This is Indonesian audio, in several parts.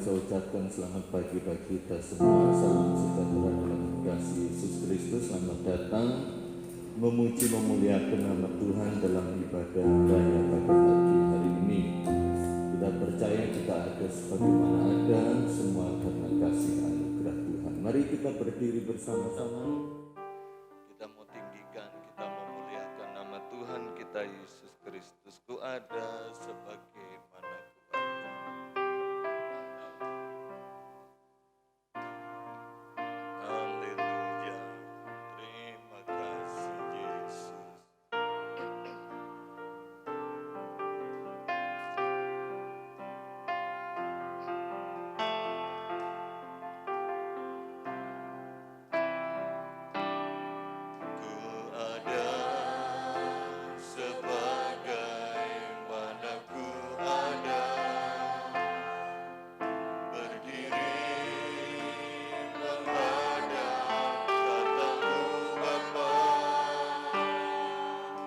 saya ucapkan selamat pagi bagi kita semua. Salam sejahtera dalam kasih Yesus Kristus. Selamat datang memuji memuliakan nama Tuhan dalam ibadah raya pagi hari ini. Kita percaya kita ada sebagaimana ada, semua karena kasih anugerah Tuhan. Mari kita berdiri bersama-sama. Kita mau tinggikan, kita mau muliakan nama Tuhan kita Yesus Kristus. Ku ada sebagaimana ku ada. Haleluya. Terima kasih Yesus. Ku ada sebagaimana ku ada, berdiri menghadap katamu Bapa,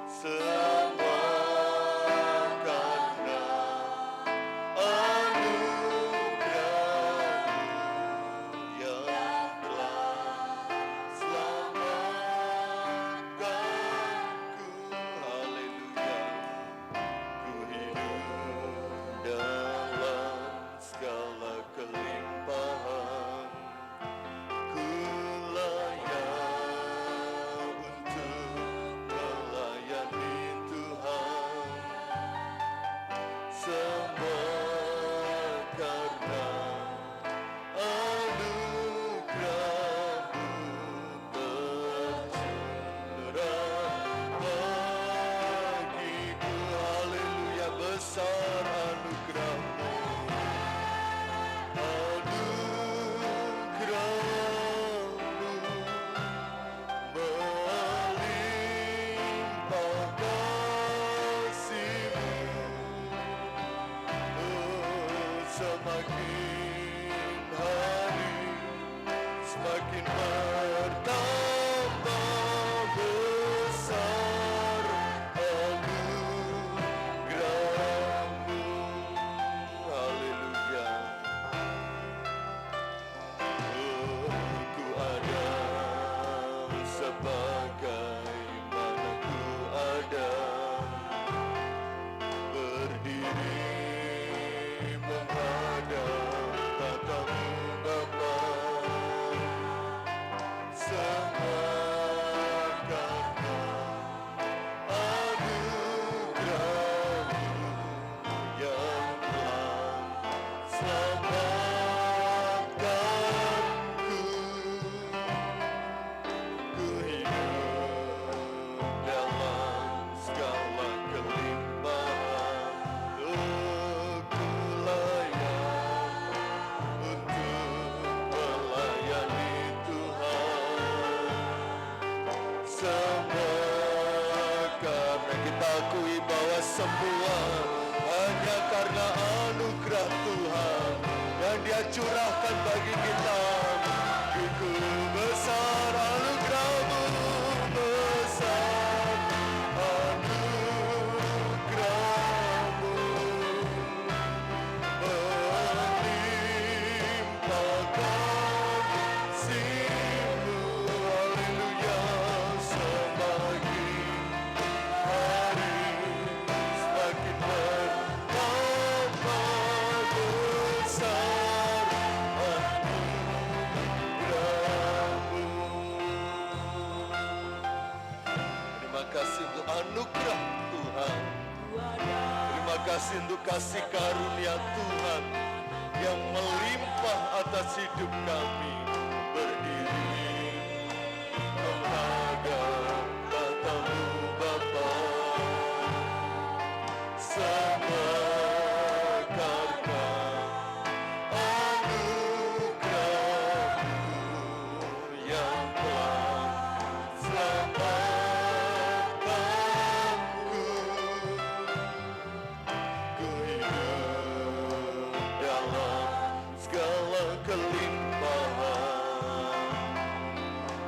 semua karena anugerah-Mu yang telah selamatkanku. Haleluya. Ku hidup dalam segala kelimpahan, ku layak untuk melayani Tuhan. Semua karena anugerah-Mu tercurah bagiku. Haleluya, besar anugerah-Mu. Anugerah-Mu melimpah kasih-Mu. Semakin hari semakin bertambah besar anugerah-Mu. Haleluya. Ku ada sebagaimana ku ada, berdiri menghadap katamu Bapa, semua karena anugerah-Mu yang telah selamatkanku. Ku hidup dalam segala kelimpahan, ku layak untuk melayani Tuhan. Semua karena kita akui bahwa semua hanya karena anugerah Tuhan yang Dia curahkan bagi kita. Ku besar anugerah-Mu, besar anugerah-Mu melimpah kasih-Mu. Haleluya. Semakin hari semakin bertambah besar anugerah-Mu. Terima kasih untuk anugerah Tuhan. Terima kasih untuk kasih karunia Tuhan yang melimpah atas hidup kami. Berdiri menghadap katamu Bapa, semua karena anugerah-Mu yang telah selamatkanku. Ku hidup dalam segala kelimpahan,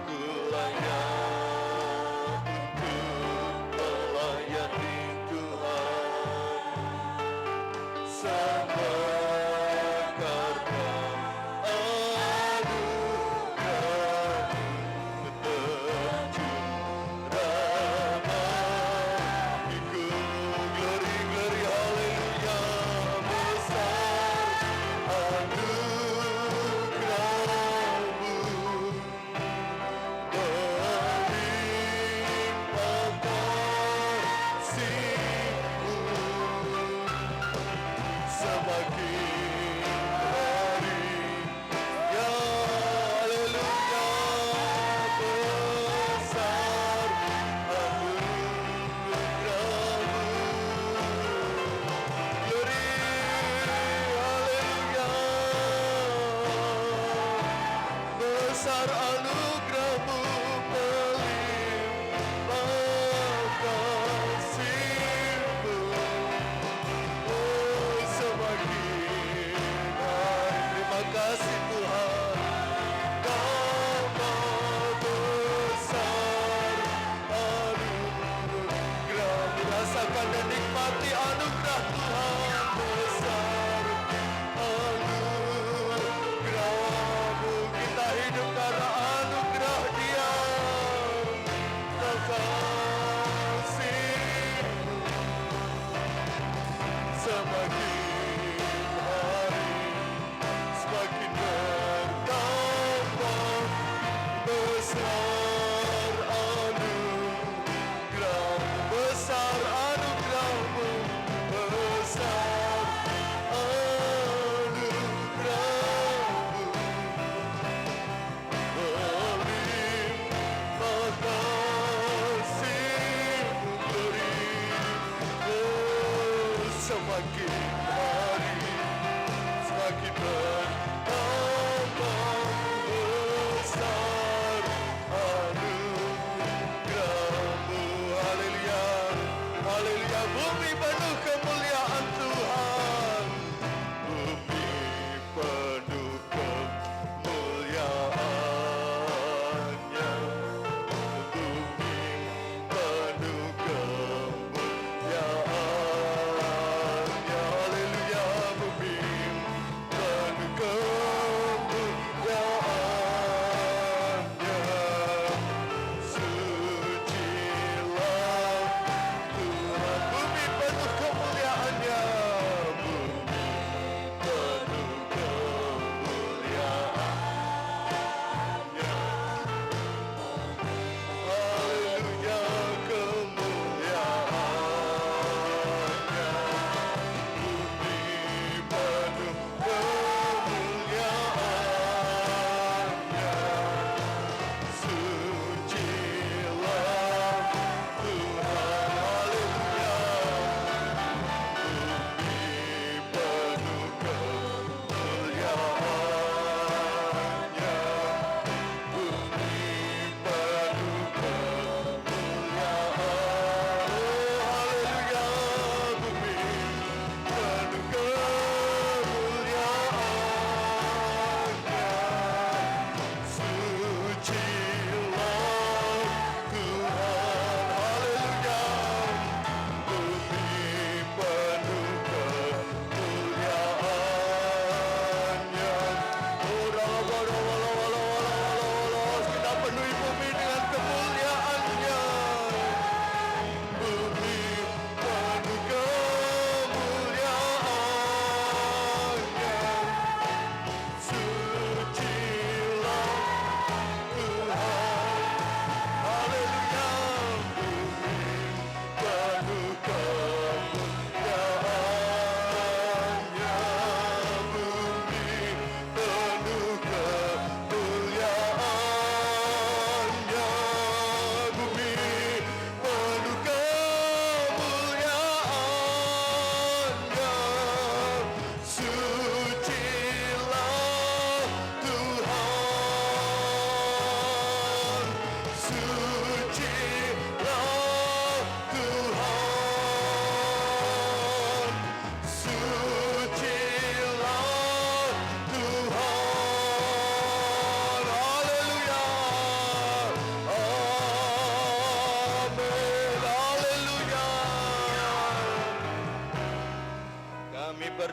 ku layak untuk melayani Tuhan. Semua karena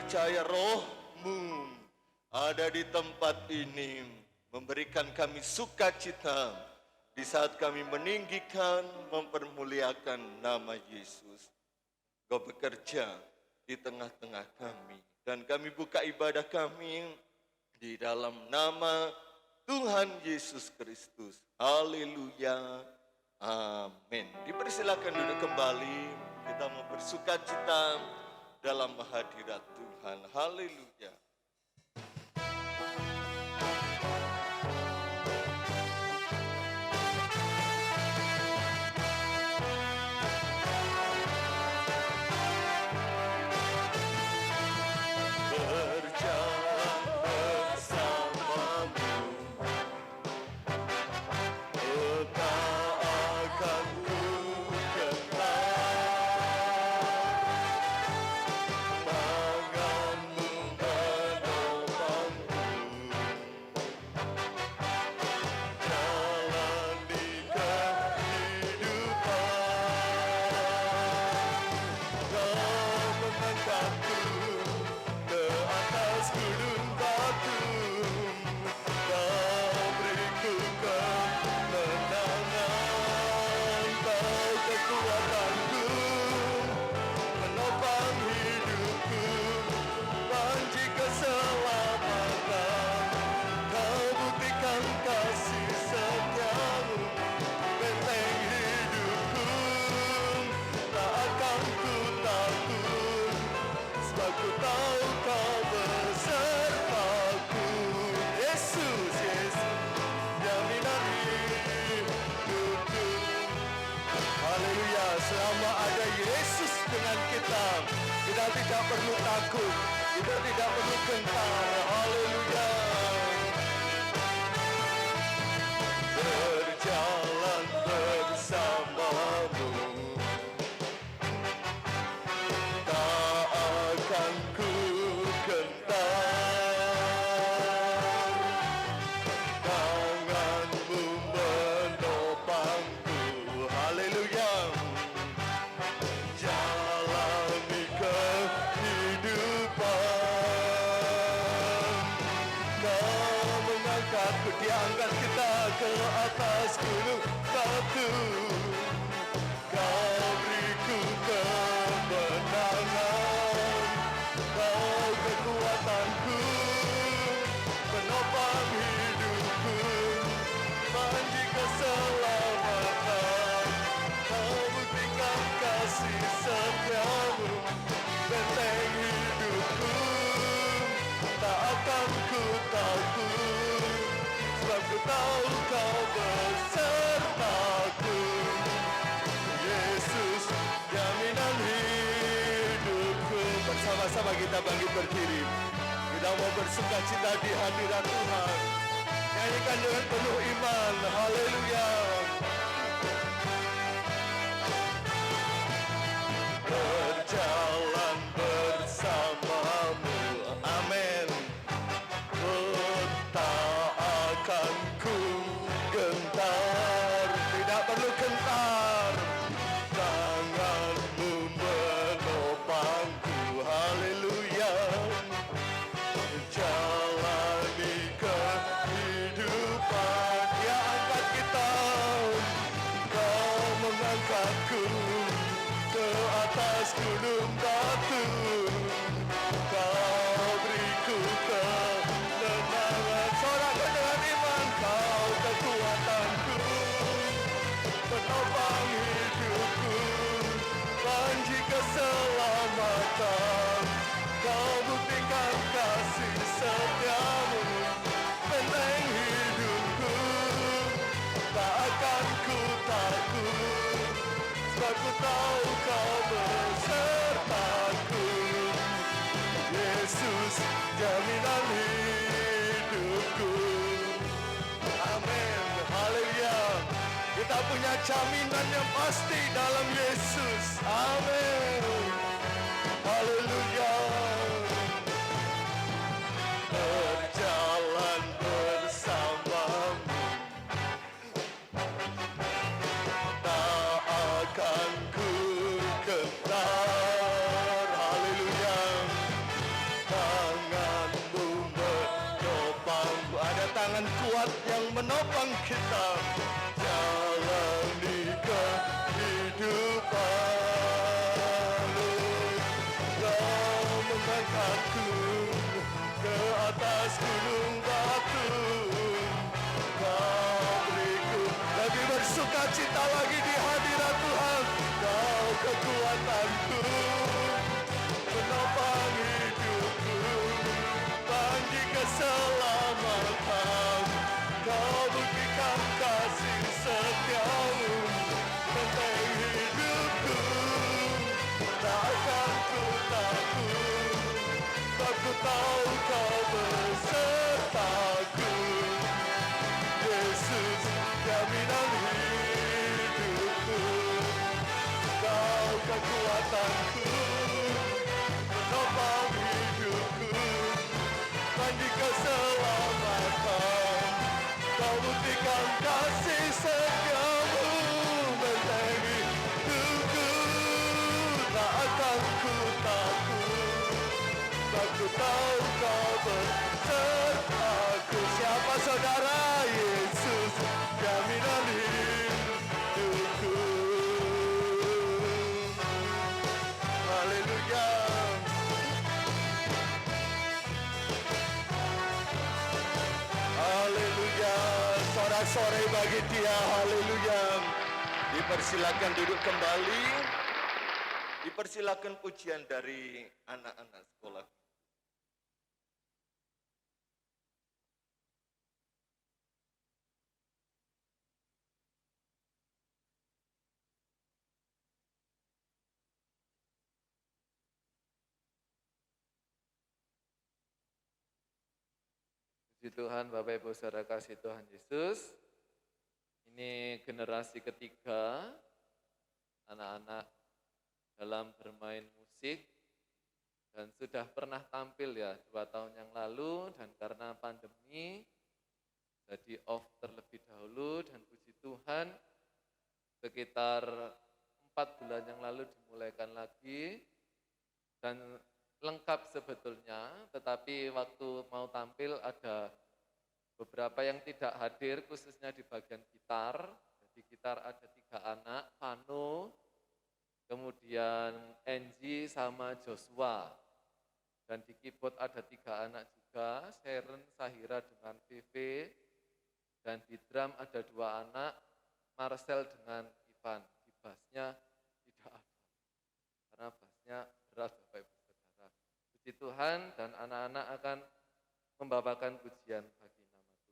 percaya Roh-Mu ada di tempat ini, memberikan kami sukacita di saat kami meninggikan, mempermuliakan nama Yesus. Kau bekerja di tengah-tengah kami, dan kami buka ibadah kami di dalam nama Tuhan Yesus Kristus. Haleluya. Amin. Dipersilakan duduk kembali. Kita mau bersukacita dalam hadirat Tuhan. Haleluya. Tanganmu Kita tidak perlu takut, kita tidak perlu gentar. Haleluya. Berjalan bersamamu, tak akan ku gentar. Tanganmu menopangku. Haleluya. Jalani kehidupan. Kau mengangkatku, diangkat kita ke atas gunung batu. Kau beriku kemenangan. Kau kekuatanku, penopang hidupku, panji keselamatan. Kau buktikan kasih setiamu, benteng hidupku, tak akan ku takut, sebab ku tahu kau besertaku. Yesus, jaminan hidupku. Bersama-sama kita bangkit berdiri. Kita mau bersuka cita di hadirat Tuhan. Nyanyikan dengan penuh iman. Haleluya. Berjalan bersamamu. Amin. Tak akan ku gentar. Tidak perlu gentar. Tanganmu menopangku. Haleluya. Jalani kehidupan. Dia angkat kita. Kau mengangkatku ke atas gunung batu. Kau beriku kemenangan. Sorakan dengan iman. Kau kekuatanku, penopang hidupku, panji keselamatan. Kau buktikan kasih setiamu, benteng hidupku, tak akan ku takut, sebab ku tahu kau besertaku. Yesus, jaminan hidupku. Amin. Haleluya. Kita punya jaminan yang pasti dalam Yesus. Amin. Haleluya. Berjalan bersamamu, tak akan ku gentar. Haleluya. Tanganmu menopangku. Ada tangan kuat yang menopang kita. Jalani kehidupan. Kau mengangkatku ke atas gunung batu. Kau beriku lebih bersuka cita lagi di hadirat Tuhan. Kau kekuatanku, penopang hidupku, panji keselamatan. Kau buktikan kasih setiamu, benteng hidupku, tak akan ku takut, sebab ku tahu kau besertaku. Yesus, jaminan hidupku. Kau kekuatanku, penopang hidupku, panji keselamatan. Kau buktikan kasih setiamu, benteng hidupku, tak akan ku takut, sebab ku tahu kau besertaku. Siapa saudara? Yesus, jaminan hidupku. Haleluya. Haleluya. Sorak-sorai bagi Dia. Haleluya. Dipersilakan duduk kembali. Dipersilakan pujian dari anak-anak sekolah. Puji Tuhan, Bapak Ibu Saudara kasih Tuhan Yesus. Ini generasi ketiga anak-anak dalam bermain musik dan sudah pernah tampil ya 2 tahun yang lalu, dan karena pandemi jadi off terlebih dahulu, dan puji Tuhan sekitar 4 bulan yang lalu dimulaikan lagi dan lengkap sebetulnya, tetapi waktu mau tampil ada beberapa yang tidak hadir, khususnya di bagian gitar. Jadi gitar ada 3 anak, Pano, kemudian Angie sama Joshua. Dan di keyboard ada 3 anak juga, Sharon, Sahira dengan VV. Dan di drum ada 2 anak, Marcel dengan Ivan. Di bassnya tidak ada, karena bassnya berat Bapak Ibu Saudara. Puji Tuhan, dan anak-anak akan membawakan pujian bagi nama Tuhan.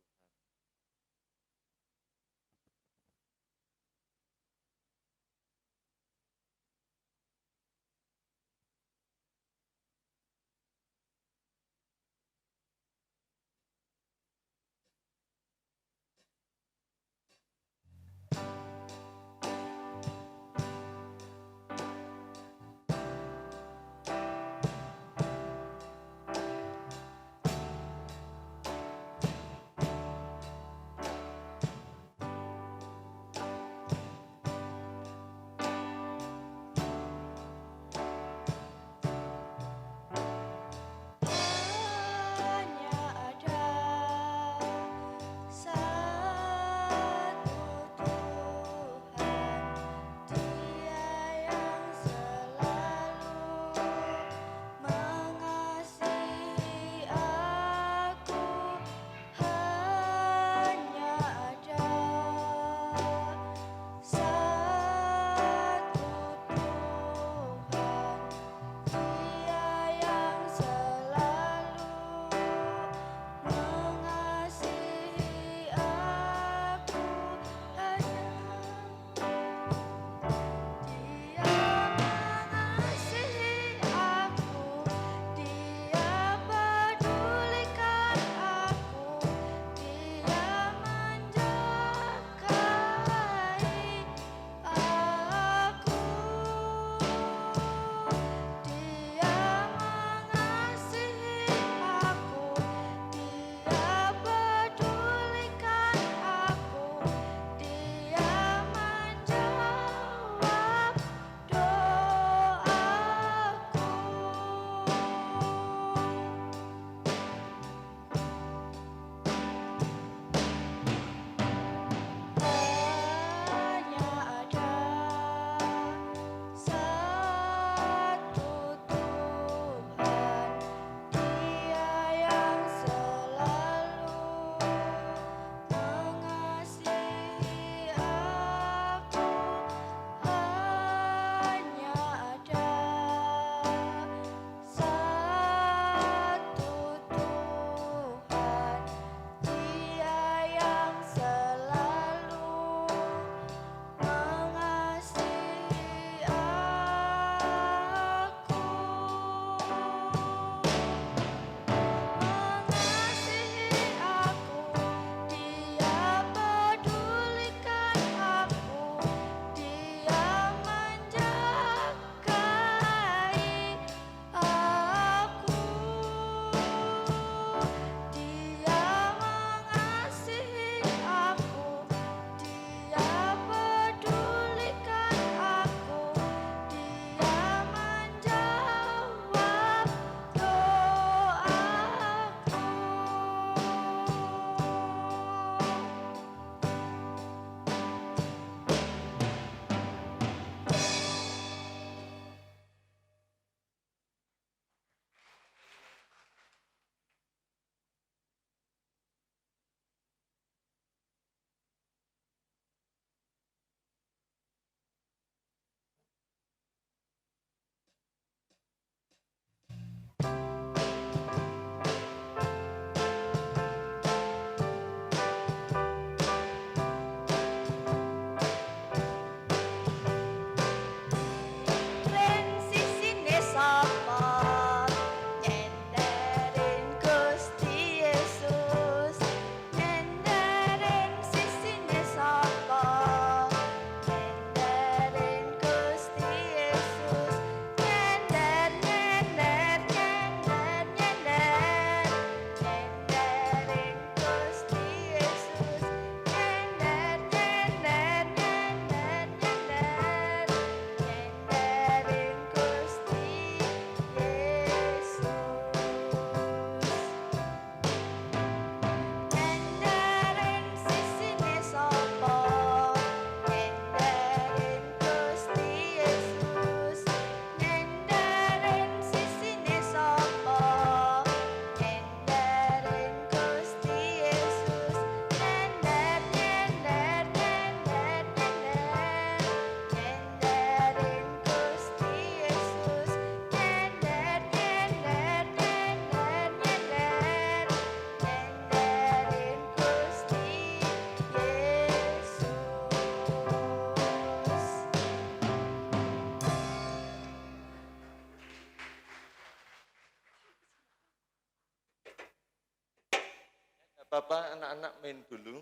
Papa, anak-anak main dulu.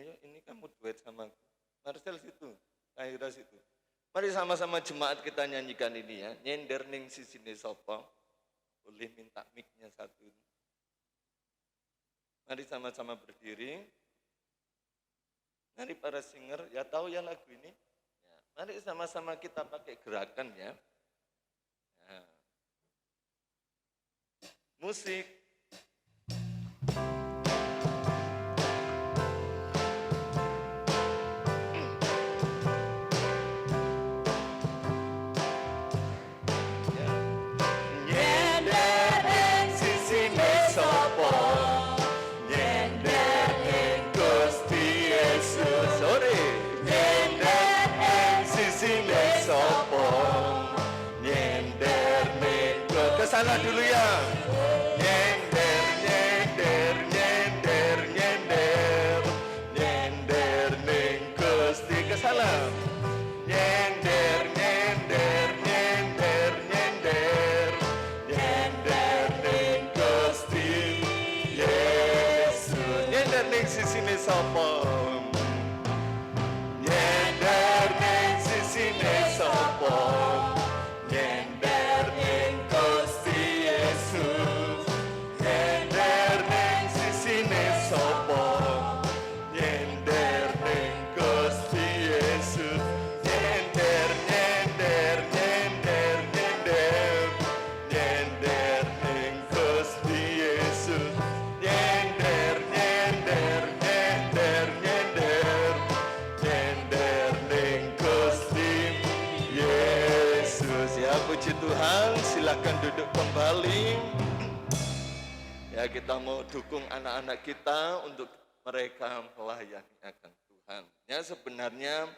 Ayo, ini kamu duet sama aku. Marcel situ, Kaira situ. Mari sama-sama jemaat kita nyanyikan ini ya. Nyender ning sisine sapa. Boleh minta mic-nya satu. Mari sama-sama berdiri. Mari para singer, ya tahu ya lagu ini. Ya, mari sama-sama kita pakai gerakan ya. Ya. Musik. Kesana dulu ya. Nyender, nyender, nyender, nyender, nyender ning Gusti. Kesana. Nyender, nyender, nyender, nyender, nyender ning Gusti Yesus. Nyender ning sisine sapa? Nyender ning sisine sapa? Puji Tuhan, silakan duduk kembali. Ya, kita mau dukung anak-anak kita untuk mereka melayani akan Tuhan. Ya, sebenarnya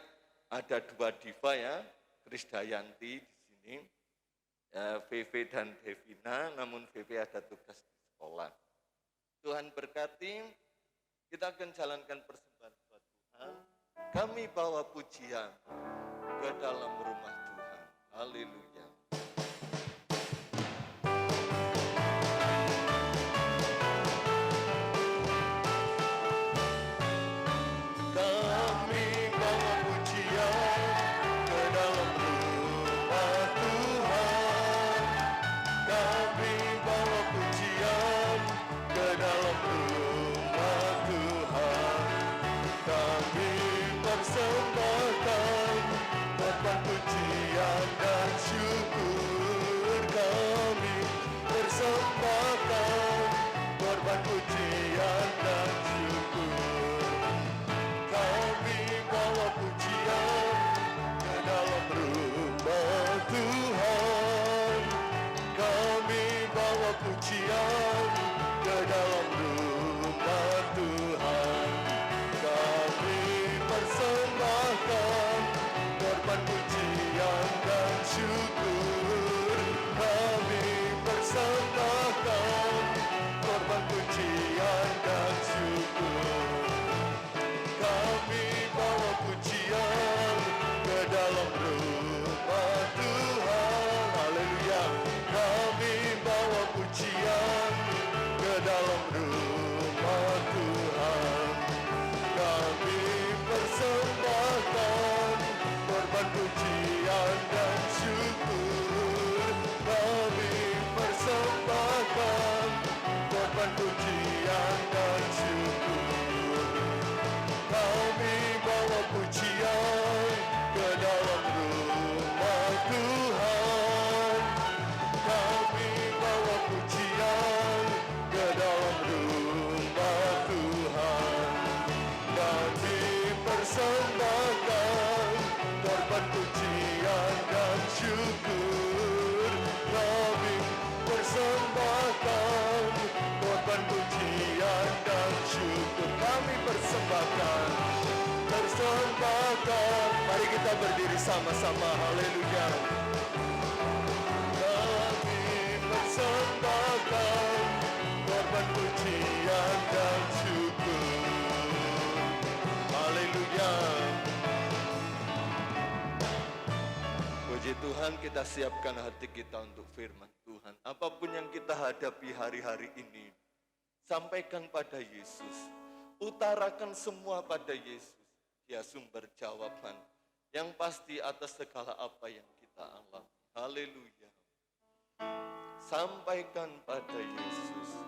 ada dua diva ya, Krisdayanti di sini, ya, VV dan Devina, namun VV ada tugas di sekolah. Tuhan berkati, kita akan jalankan persembahan buat Tuhan. Kami bawa pujian ke dalam rumah Tuhan. Haleluya. Mari kita berdiri sama-sama, haleluya. Kami persembahkan korban pujian dan syukur. Haleluya. Puji Tuhan, kita siapkan hati kita untuk firman Tuhan. Apapun yang kita hadapi hari-hari ini, Sampaikan pada Yesus. Utarakan semua pada Yesus. Dia sumber jawaban. Yang pasti atas segala apa yang kita alami. Haleluya. Sampaikan pada Yesus.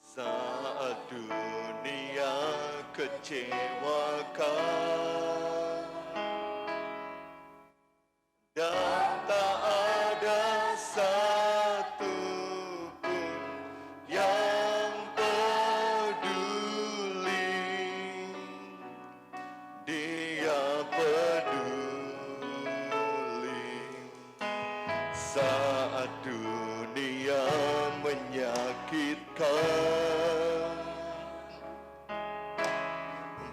Saat dunia kecewakan dan tak ada satu pun yang peduli, Dia peduli. Saat dunia menyakitkan,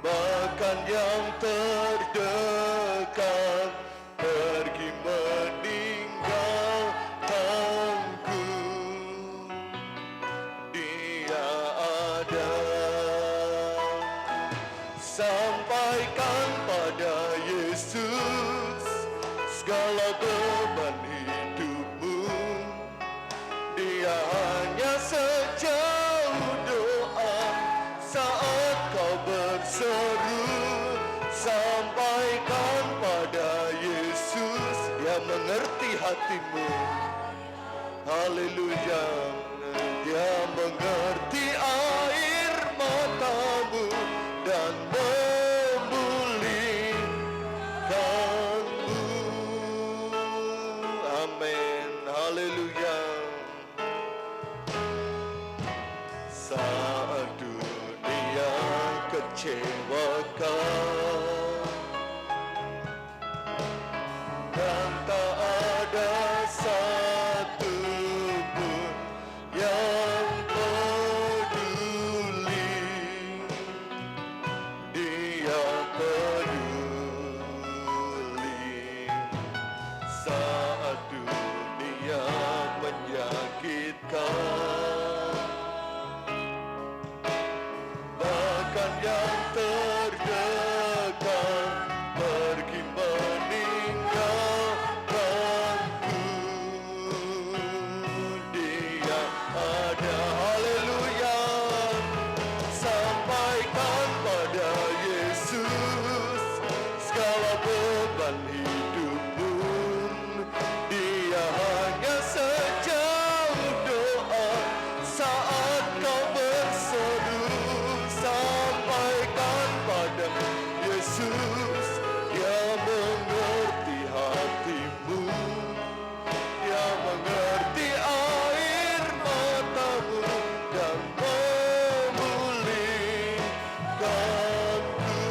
bahkan yang terdekat pergi meninggalkanku, Dia ada. Sampaikan pada Yesus segala beban hidupmu. Dia hanya sejauh doa saat kau berseru. Sampaikan pada Yesus, Dia mengerti hatimu. Haleluya. Dia mengerti air matamu dan memulihkanmu. Amin. Haleluya. Saat dunia kecewakan dan tak ada satu pun yang peduli, Dia peduli. Saat dunia menyakitkan, bahkan yang terdekat pergi meninggalkanku, Dia ada. Haleluya. Sampaikan pada Yesus segala beban hidupmu. Dia hanya sejauh doa saat kau berseru. Sampaikan pada Yesus, Dia mengerti hatimu. Dia mengerti air matamu dan memulihkanmu.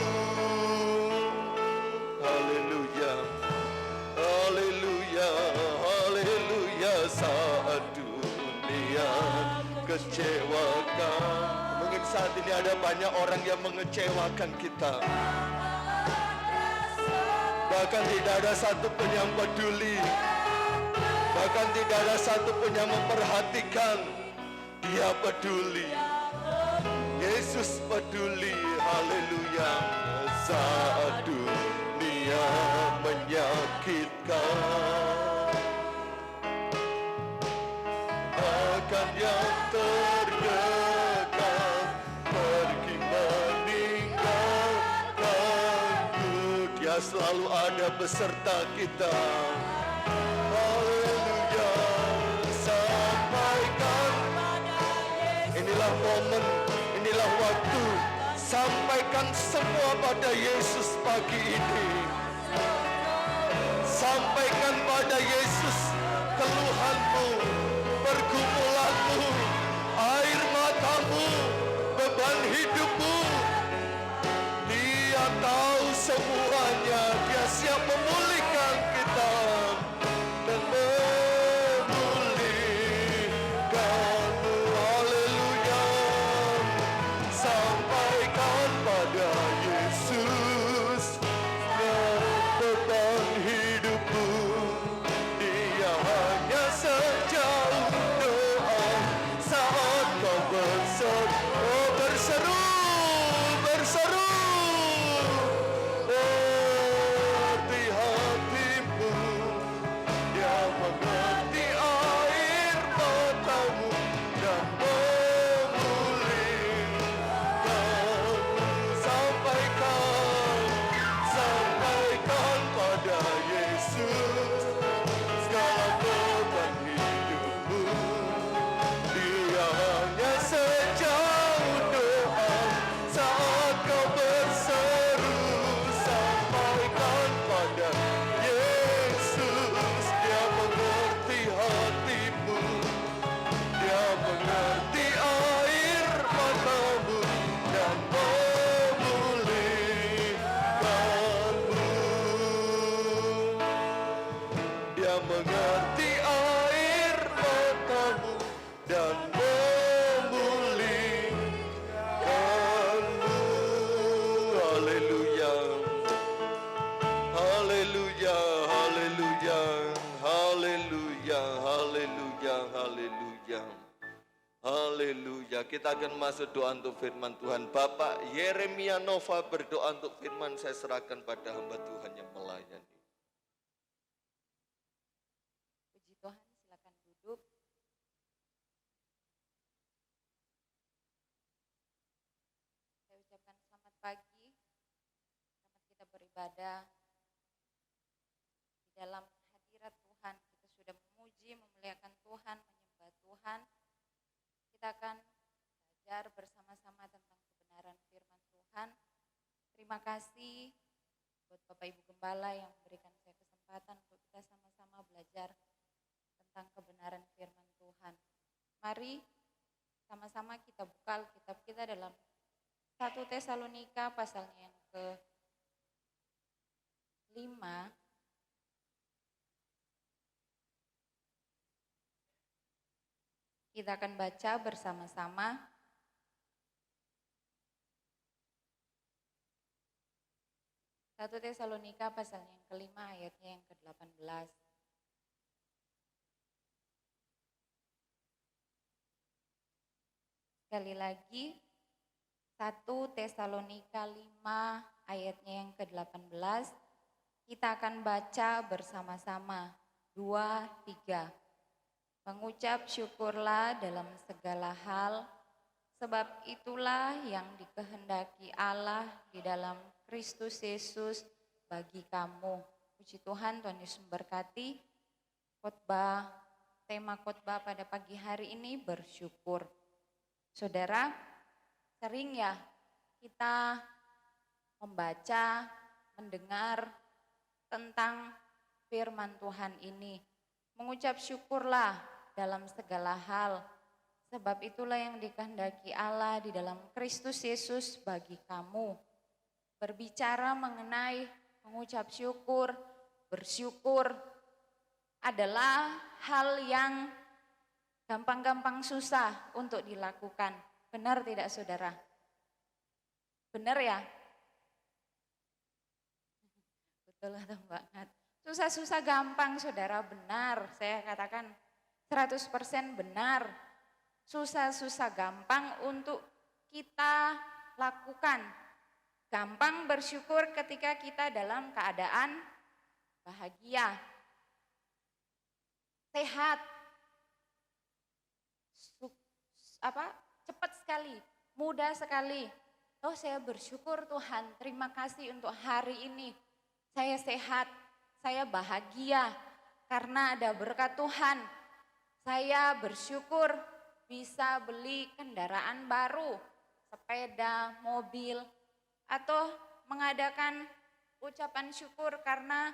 Haleluya. Haleluya. Haleluya. Saat dunia kecewakan. Mungkin saat ini ada banyak orang yang mengecewakan kita. Bahkan tidak ada satu pun yang peduli. Bahkan tidak ada satu pun yang memperhatikan. Dia peduli. Yesus peduli. Haleluya. Saat dunia menyakitkan, bahkan yang terdekat pergi meninggalkanku, Dia selalu ada beserta kita. Haleluya. Sampaikan. Inilah momen, inilah waktu. Sampaikan semua pada Yesus pagi ini. Sampaikan pada Yesus keluhanmu, pergumulanmu, air matamu, beban hidupmu. Dia tahu semuanya. Dia siap memulihkan kita dan memulihkanmu. Haleluya. Sampaikan pada Yesus beban hidupmu. Dia hanya sejauh doa saat kau berseru. Yesus segala beban hidupmu. Dia hanya sejauh doa saat kau berseru, sampaikan pada Yesus. Dia mengerti hatimu, dia mengerti air matamu dan memulihkanmu. Dia mengerti air matamu dan memulihkanmu. Haleluya. Haleluya, haleluya, haleluya, haleluya, haleluya. Haleluya. Kita akan masuk doa untuk firman Tuhan. Bapak Yeremia Nova berdoa untuk firman, saya serahkan pada hamba Tuhan yang melayani. Puji Tuhan, silakan duduk. Saya ucapkan selamat pagi, selamat kita beribadah. Di dalam hadirat Tuhan, kita sudah memuji, memuliakan Tuhan, menyembah Tuhan. Kita akan belajar bersama-sama tentang kebenaran firman Tuhan. Terima kasih buat Bapak Ibu Gembala yang memberikan saya kesempatan untuk kita sama-sama belajar tentang kebenaran firman Tuhan. Mari sama-sama kita buka Alkitab kita dalam 1 Tesalonika pasalnya yang ke-5. Kita akan baca bersama-sama. Satu Tesalonika pasalnya yang ke-5 ayatnya yang ke-18. Sekali lagi, 1 Tesalonika 5 ayatnya yang ke-18. Kita akan baca bersama-sama. 2, 3. Mengucap syukurlah dalam segala hal, sebab itulah yang dikehendaki Allah di dalam Kristus Yesus bagi kamu. Puji Tuhan, Tuhan Yesus memberkati. Tema khotbah pada pagi hari ini bersyukur. Saudara, sering ya kita membaca, mendengar tentang firman Tuhan ini. Mengucap syukurlah dalam segala hal, sebab itulah yang dikehendaki Allah di dalam Kristus Yesus bagi kamu. Berbicara mengenai mengucap syukur, bersyukur adalah hal yang gampang-gampang susah untuk dilakukan. Benar tidak saudara? Benar ya? Betul atau banget? Susah-susah gampang saudara, benar. Saya katakan 100% benar. Susah-susah gampang untuk kita lakukan. Gampang bersyukur ketika kita dalam keadaan bahagia, sehat, cepat sekali, mudah sekali. Oh, saya bersyukur Tuhan, terima kasih untuk hari ini. Saya sehat, saya bahagia karena ada berkat Tuhan. Saya bersyukur bisa beli kendaraan baru, sepeda, mobil, atau mengadakan ucapan syukur karena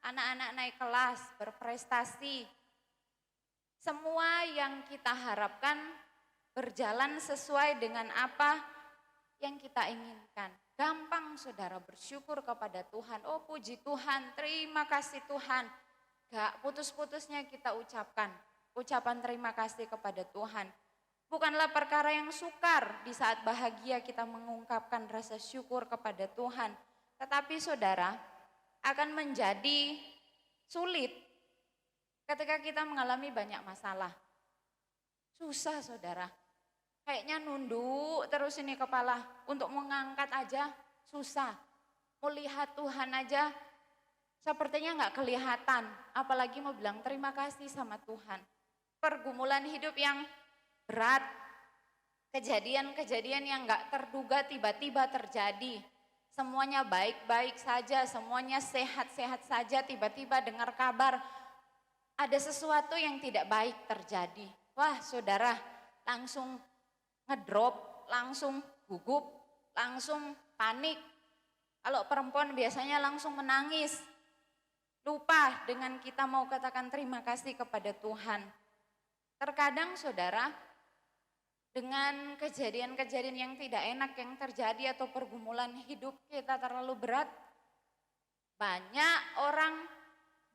anak-anak naik kelas, berprestasi. Semua yang kita harapkan berjalan sesuai dengan apa yang kita inginkan. Gampang saudara bersyukur kepada Tuhan. Oh puji Tuhan, terima kasih Tuhan. Gak putus-putusnya kita ucapkan ucapan terima kasih kepada Tuhan. Bukanlah perkara yang sukar di saat bahagia kita mengungkapkan rasa syukur kepada Tuhan. Tetapi saudara, akan menjadi sulit ketika kita mengalami banyak masalah. Susah saudara. Kayaknya nunduk terus ini kepala, untuk mengangkat aja susah. Melihat Tuhan aja sepertinya nggak kelihatan, apalagi mau bilang terima kasih sama Tuhan. Pergumulan hidup yang berat, kejadian-kejadian yang nggak terduga tiba-tiba terjadi. semuanya baik-baik saja, semuanya sehat-sehat saja, tiba-tiba dengar kabar ada sesuatu yang tidak baik terjadi. Wah saudara, langsung ngedrop, langsung gugup, langsung panik. Kalau perempuan biasanya langsung menangis. Lupa dengan kita mau katakan terima kasih kepada Tuhan. Terkadang saudara, dengan kejadian-kejadian yang tidak enak yang terjadi atau pergumulan hidup kita terlalu berat, banyak orang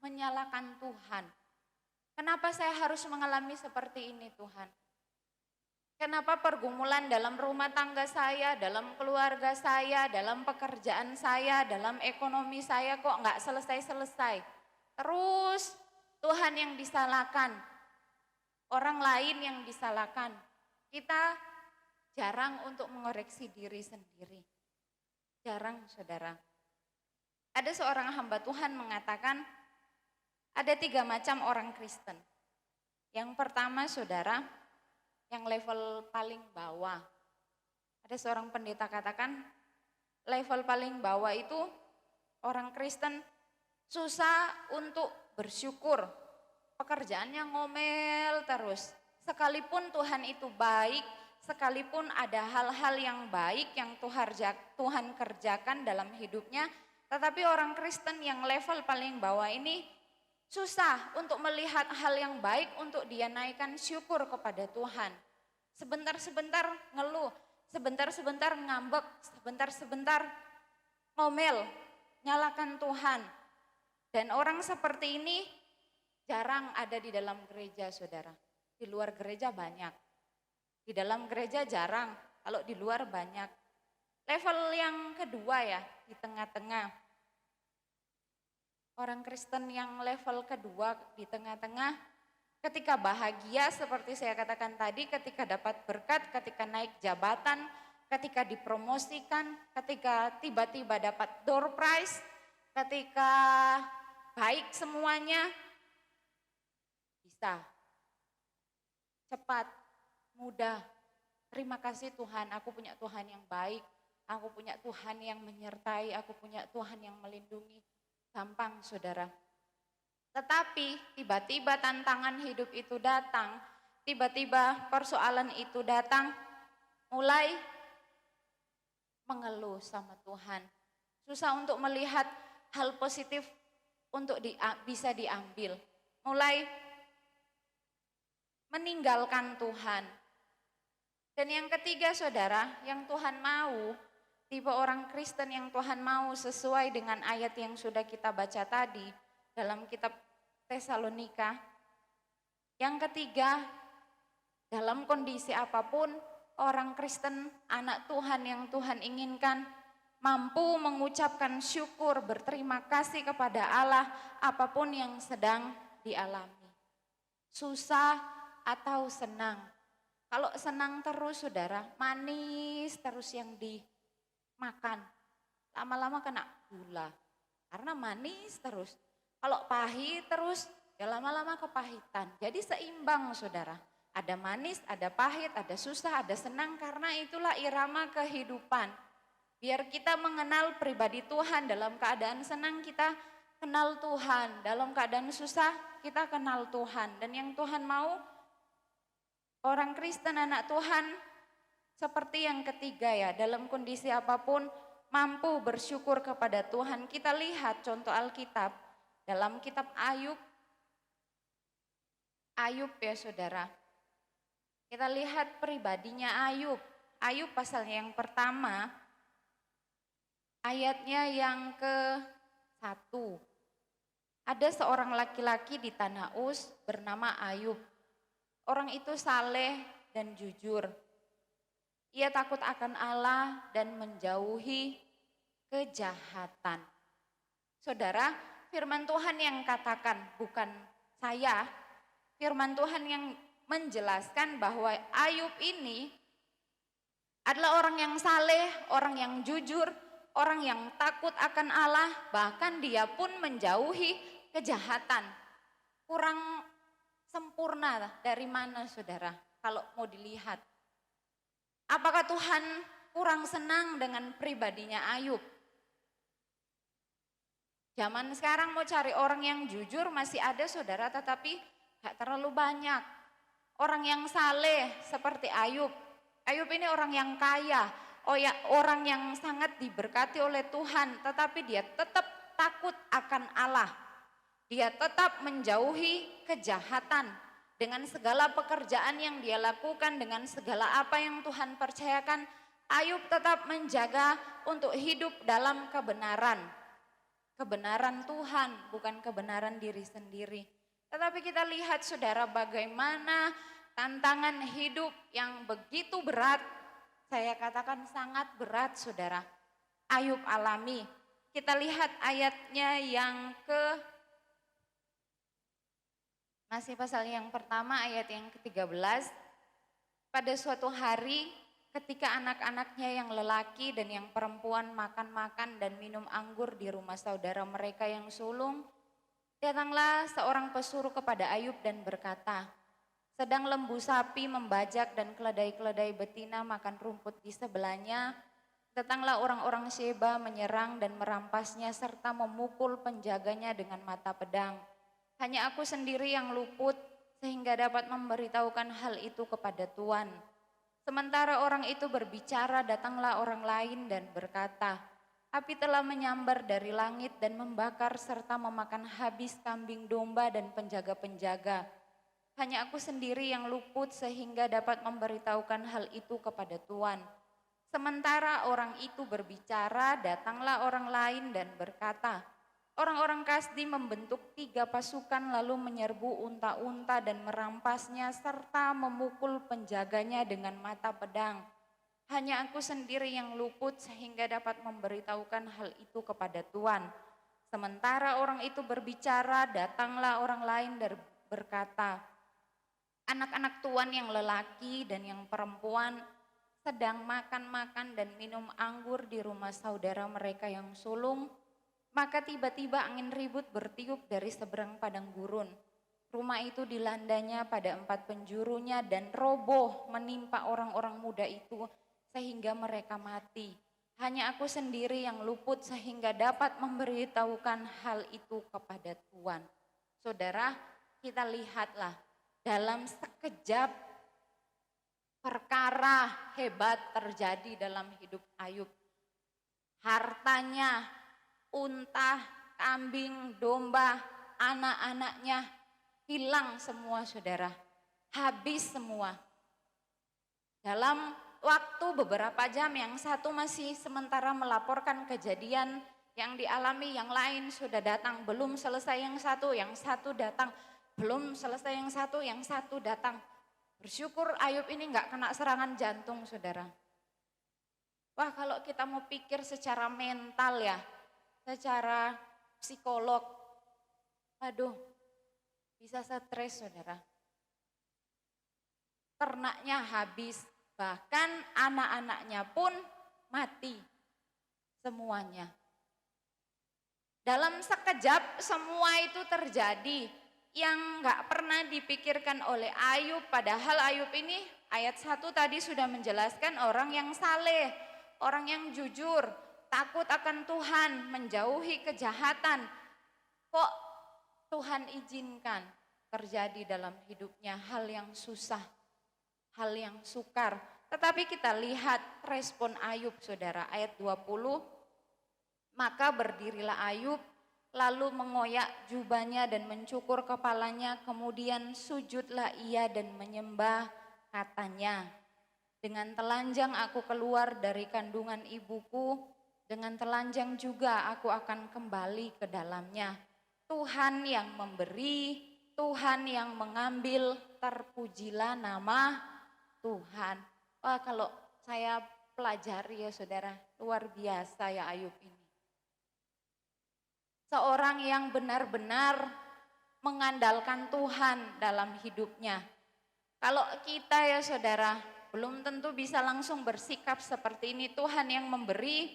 menyalahkan Tuhan. Kenapa saya harus mengalami seperti ini Tuhan? Kenapa pergumulan dalam rumah tangga saya, dalam keluarga saya, dalam pekerjaan saya, dalam ekonomi saya kok enggak selesai-selesai? Terus Tuhan yang disalahkan, orang lain yang disalahkan. Kita jarang untuk mengoreksi diri sendiri. Jarang saudara. Ada seorang hamba Tuhan mengatakan, ada 3 macam orang Kristen. Yang pertama saudara, yang level paling bawah. Ada seorang pendeta katakan, level paling bawah itu orang Kristen susah untuk bersyukur. Pekerjaannya ngomel terus. Sekalipun Tuhan itu baik, sekalipun ada hal-hal yang baik yang Tuhan kerjakan dalam hidupnya, tetapi orang Kristen yang level paling bawah ini susah untuk melihat hal yang baik untuk dia naikkan syukur kepada Tuhan. Sebentar-sebentar ngeluh, sebentar-sebentar ngambek, sebentar-sebentar ngomel, nyalakan Tuhan. Dan orang seperti ini jarang ada di dalam gereja saudara. Di luar gereja banyak, di dalam gereja jarang, kalau di luar banyak. Level yang kedua ya, di tengah-tengah. Orang Kristen yang level kedua di tengah-tengah, ketika bahagia seperti saya katakan tadi, ketika dapat berkat, ketika naik jabatan, ketika dipromosikan, ketika tiba-tiba dapat door prize, ketika baik semuanya, bisa cepat, mudah. Terima kasih Tuhan, aku punya Tuhan yang baik, aku punya Tuhan yang menyertai, aku punya Tuhan yang melindungi. Gampang saudara. Tetapi tiba-tiba tantangan hidup itu datang, tiba-tiba persoalan itu datang, mulai mengeluh sama Tuhan. Susah untuk melihat hal positif untuk bisa diambil. Mulai meninggalkan Tuhan. Dan yang ketiga saudara, yang Tuhan mau, tipe orang Kristen yang Tuhan mau sesuai dengan ayat yang sudah kita baca tadi dalam kitab Tesalonika. Yang ketiga, dalam kondisi apapun, orang Kristen, anak Tuhan yang Tuhan inginkan, mampu mengucapkan syukur, berterima kasih kepada Allah apapun yang sedang dialami. Susah atau senang. Kalau senang terus saudara, manis terus yang dimakan. Lama-lama kena gula, karena manis terus. Kalau pahit terus, ya lama-lama kepahitan. Jadi seimbang saudara. Ada manis, ada pahit, ada susah, ada senang, karena itulah irama kehidupan. Biar kita mengenal pribadi Tuhan, dalam keadaan senang kita kenal Tuhan, dalam keadaan susah kita kenal Tuhan. Dan yang Tuhan mau, orang Kristen anak Tuhan seperti yang ketiga ya, dalam kondisi apapun mampu bersyukur kepada Tuhan. Kita lihat contoh Alkitab dalam kitab Ayub. Ayub ya saudara. Kita lihat pribadinya Ayub. Ayub pasalnya yang pertama, ayatnya yang ke-1. Ada seorang laki-laki di tanah Uz bernama Ayub. Orang itu saleh dan jujur. Ia takut akan Allah dan menjauhi kejahatan. Saudara, firman Tuhan yang katakan, bukan saya. Firman Tuhan yang menjelaskan bahwa Ayub ini adalah orang yang saleh, orang yang jujur, orang yang takut akan Allah, bahkan dia pun menjauhi kejahatan. Kurang sempurna dari mana saudara kalau mau dilihat? Apakah Tuhan kurang senang dengan pribadinya Ayub? Zaman sekarang mau cari orang yang jujur masih ada saudara, tetapi gak terlalu banyak. Orang yang saleh seperti Ayub. Ayub ini orang yang kaya, orang yang sangat diberkati oleh Tuhan, tetapi dia tetap takut akan Allah. Dia tetap menjauhi kejahatan dengan segala pekerjaan yang dia lakukan, dengan segala apa yang Tuhan percayakan. Ayub tetap menjaga untuk hidup dalam kebenaran. Kebenaran Tuhan, bukan kebenaran diri sendiri. Tetapi kita lihat saudara bagaimana tantangan hidup yang begitu berat, saya katakan sangat berat saudara, Ayub alami. Kita lihat ayatnya yang masih pasal yang pertama ayat yang ke-13. Pada suatu hari ketika anak-anaknya yang lelaki dan yang perempuan makan-makan dan minum anggur di rumah saudara mereka yang sulung, datanglah seorang pesuruh kepada Ayub dan berkata, sedang lembu sapi membajak dan keledai-keledai betina makan rumput di sebelahnya, datanglah orang-orang Sheba menyerang dan merampasnya serta memukul penjaganya dengan mata pedang. Hanya aku sendiri yang luput sehingga dapat memberitahukan hal itu kepada Tuan. Sementara orang itu berbicara, datanglah orang lain dan berkata, api telah menyambar dari langit dan membakar serta memakan habis kambing domba dan penjaga-penjaga. Hanya aku sendiri yang luput sehingga dapat memberitahukan hal itu kepada Tuan. Sementara orang itu berbicara, datanglah orang lain dan berkata, orang-orang Kasdi membentuk 3 pasukan lalu menyerbu unta-unta dan merampasnya serta memukul penjaganya dengan mata pedang. Hanya aku sendiri yang luput sehingga dapat memberitahukan hal itu kepada Tuan. Sementara orang itu berbicara, datanglah orang lain dan berkata, anak-anak Tuan yang lelaki dan yang perempuan sedang makan-makan dan minum anggur di rumah saudara mereka yang sulung. Maka tiba-tiba angin ribut bertiup dari seberang padang gurun. Rumah itu dilandanya pada 4 penjurunya dan roboh menimpa orang-orang muda itu sehingga mereka mati. Hanya aku sendiri yang luput sehingga dapat memberitahukan hal itu kepada Tuan. Saudara, kita lihatlah dalam sekejap perkara hebat terjadi dalam hidup Ayub. Hartanya, unta, kambing, domba, anak-anaknya hilang semua saudara. Habis semua. Dalam waktu beberapa jam, yang satu masih sementara melaporkan kejadian yang dialami, yang lain sudah datang, belum selesai yang satu datang, belum selesai yang satu datang. Bersyukur Ayub ini enggak kena serangan jantung saudara. Wah, kalau kita mau pikir secara mental ya, secara psikolog, aduh bisa stres saudara. Ternaknya habis, bahkan anak-anaknya pun mati semuanya. Dalam sekejap semua itu terjadi yang gak pernah dipikirkan oleh Ayub. Padahal Ayub ini ayat 1 tadi sudah menjelaskan orang yang saleh, orang yang jujur, takut akan Tuhan, menjauhi kejahatan. Kok Tuhan izinkan terjadi dalam hidupnya hal yang susah, hal yang sukar. Tetapi kita lihat respon Ayub saudara, ayat 20. Maka berdirilah Ayub, lalu mengoyak jubahnya dan mencukur kepalanya, kemudian sujudlah ia dan menyembah, katanya, dengan telanjang aku keluar dari kandungan ibuku, dengan telanjang juga aku akan kembali ke dalamnya. Tuhan yang memberi, Tuhan yang mengambil, terpujilah nama Tuhan. Wah, kalau saya pelajari ya saudara, luar biasa ya Ayub ini. Seorang yang benar-benar mengandalkan Tuhan dalam hidupnya. Kalau kita ya saudara, belum tentu bisa langsung bersikap seperti ini. Tuhan yang memberi,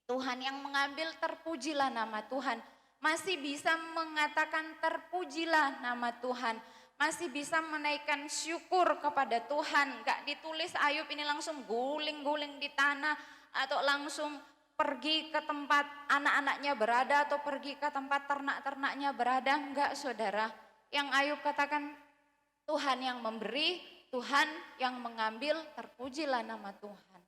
Tuhan yang mengambil, terpujilah nama Tuhan. Masih bisa mengatakan terpujilah nama Tuhan. Masih bisa menaikkan syukur kepada Tuhan. Gak ditulis Ayub ini langsung guling-guling di tanah atau langsung pergi ke tempat anak-anaknya berada atau pergi ke tempat ternak-ternaknya berada. Enggak saudara, yang Ayub katakan Tuhan yang memberi, Tuhan yang mengambil, terpujilah nama Tuhan.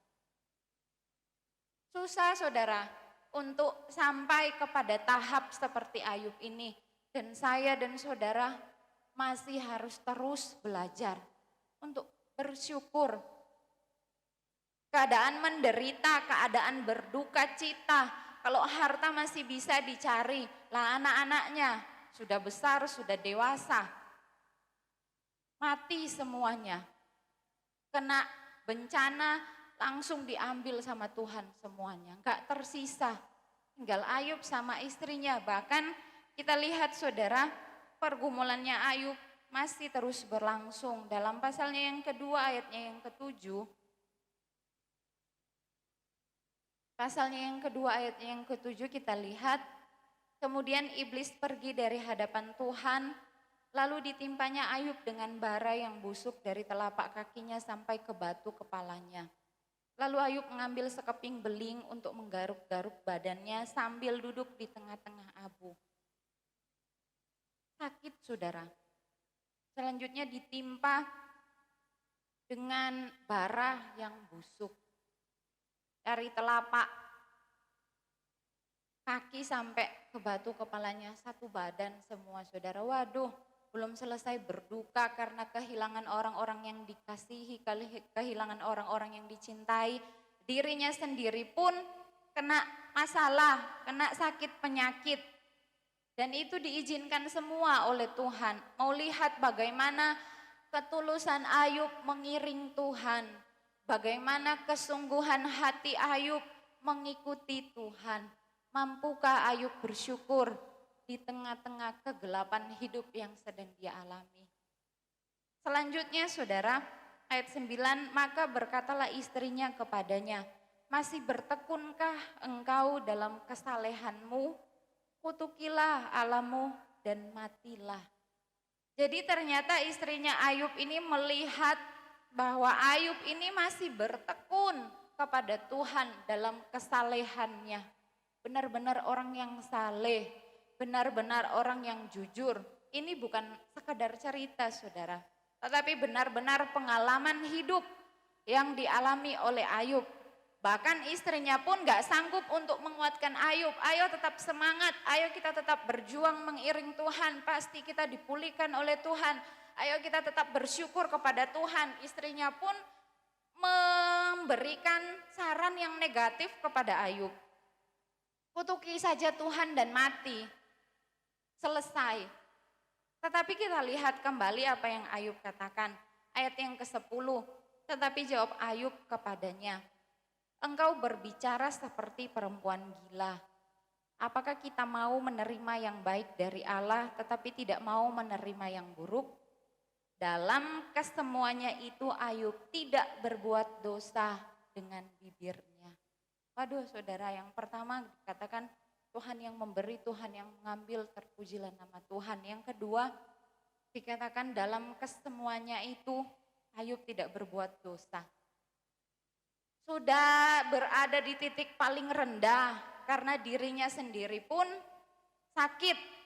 Susah saudara untuk sampai kepada tahap seperti Ayub ini. Dan saya dan saudara masih harus terus belajar untuk bersyukur. Keadaan menderita, keadaan berduka cita, kalau harta masih bisa dicari, lah anak-anaknya sudah besar, sudah dewasa, mati semuanya. Kena bencana langsung diambil sama Tuhan semuanya, enggak tersisa. Tinggal Ayub sama istrinya, bahkan kita lihat saudara, pergumulannya Ayub masih terus berlangsung. Dalam pasalnya yang kedua ayatnya yang ke-7. Pasalnya yang kedua ayatnya yang ke-7 kita lihat. Kemudian iblis pergi dari hadapan Tuhan, lalu ditimpanya Ayub dengan bara yang busuk dari telapak kakinya sampai ke batu kepalanya. Lalu Ayub mengambil sekeping beling untuk menggaruk-garuk badannya sambil duduk di tengah-tengah abu. Sakit saudara. Selanjutnya ditimpa dengan bara yang busuk. Dari telapak kaki sampai ke batu kepalanya, satu badan semua saudara. Waduh, belum selesai berduka karena kehilangan orang-orang yang dikasihi, kehilangan orang-orang yang dicintai. Dirinya sendiri pun kena masalah, kena sakit penyakit. Dan itu diizinkan semua oleh Tuhan. Mau lihat bagaimana ketulusan Ayub mengiring Tuhan. Bagaimana kesungguhan hati Ayub mengikuti Tuhan. Mampukah Ayub bersyukur di tengah-tengah kegelapan hidup yang sedang dia alami. Selanjutnya saudara, ayat 9, maka berkatalah istrinya kepadanya, masih bertekunkah engkau dalam kesalehanmu? Kutukilah Allahmu dan matilah. Jadi ternyata istrinya Ayub ini melihat bahwa Ayub ini masih bertekun kepada Tuhan dalam kesalehannya. Benar-benar orang yang saleh, benar-benar orang yang jujur. Ini bukan sekedar cerita saudara, tetapi benar-benar pengalaman hidup yang dialami oleh Ayub. Bahkan istrinya pun gak sanggup untuk menguatkan Ayub. Ayo tetap semangat, ayo kita tetap berjuang mengiring Tuhan. Pasti kita dipulihkan oleh Tuhan. Ayo kita tetap bersyukur kepada Tuhan. Istrinya pun memberikan saran yang negatif kepada Ayub. Kutuki saja Tuhan dan mati. Selesai. Tetapi kita lihat kembali apa yang Ayub katakan. Ayat yang ke-10. Tetapi jawab Ayub kepadanya, engkau berbicara seperti perempuan gila. Apakah kita mau menerima yang baik dari Allah tetapi tidak mau menerima yang buruk? Dalam kesemuanya itu Ayub tidak berbuat dosa dengan bibirnya. Waduh saudara, yang pertama dikatakan Tuhan yang memberi, Tuhan yang mengambil, terpujilah nama Tuhan. Yang kedua dikatakan dalam kesemuanya itu Ayub tidak berbuat dosa. Sudah berada di titik paling rendah karena dirinya sendiri pun sakit.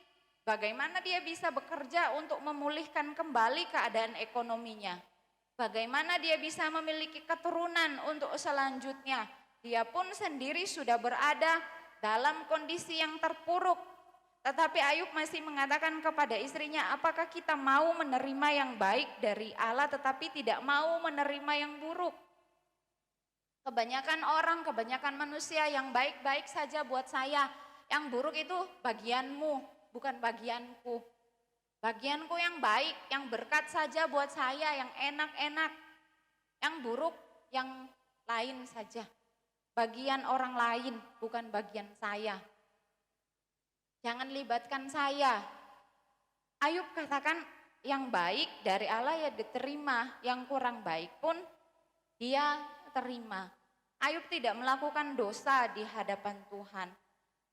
Bagaimana dia bisa bekerja untuk memulihkan kembali keadaan ekonominya? Bagaimana dia bisa memiliki keturunan untuk selanjutnya? Dia pun sendiri sudah berada dalam kondisi yang terpuruk. Tetapi Ayub masih mengatakan kepada istrinya, apakah kita mau menerima yang baik dari Allah tetapi tidak mau menerima yang buruk? Kebanyakan orang, kebanyakan manusia yang baik-baik saja buat saya. Yang buruk itu bagianmu, bukan bagianku. Bagianku yang baik, yang berkat saja buat saya, yang enak-enak. Yang buruk, yang lain saja. Bagian orang lain, bukan bagian saya. Jangan libatkan saya. Ayub katakan yang baik dari Allah ya diterima, yang kurang baik pun dia terima. Ayub tidak melakukan dosa di hadapan Tuhan.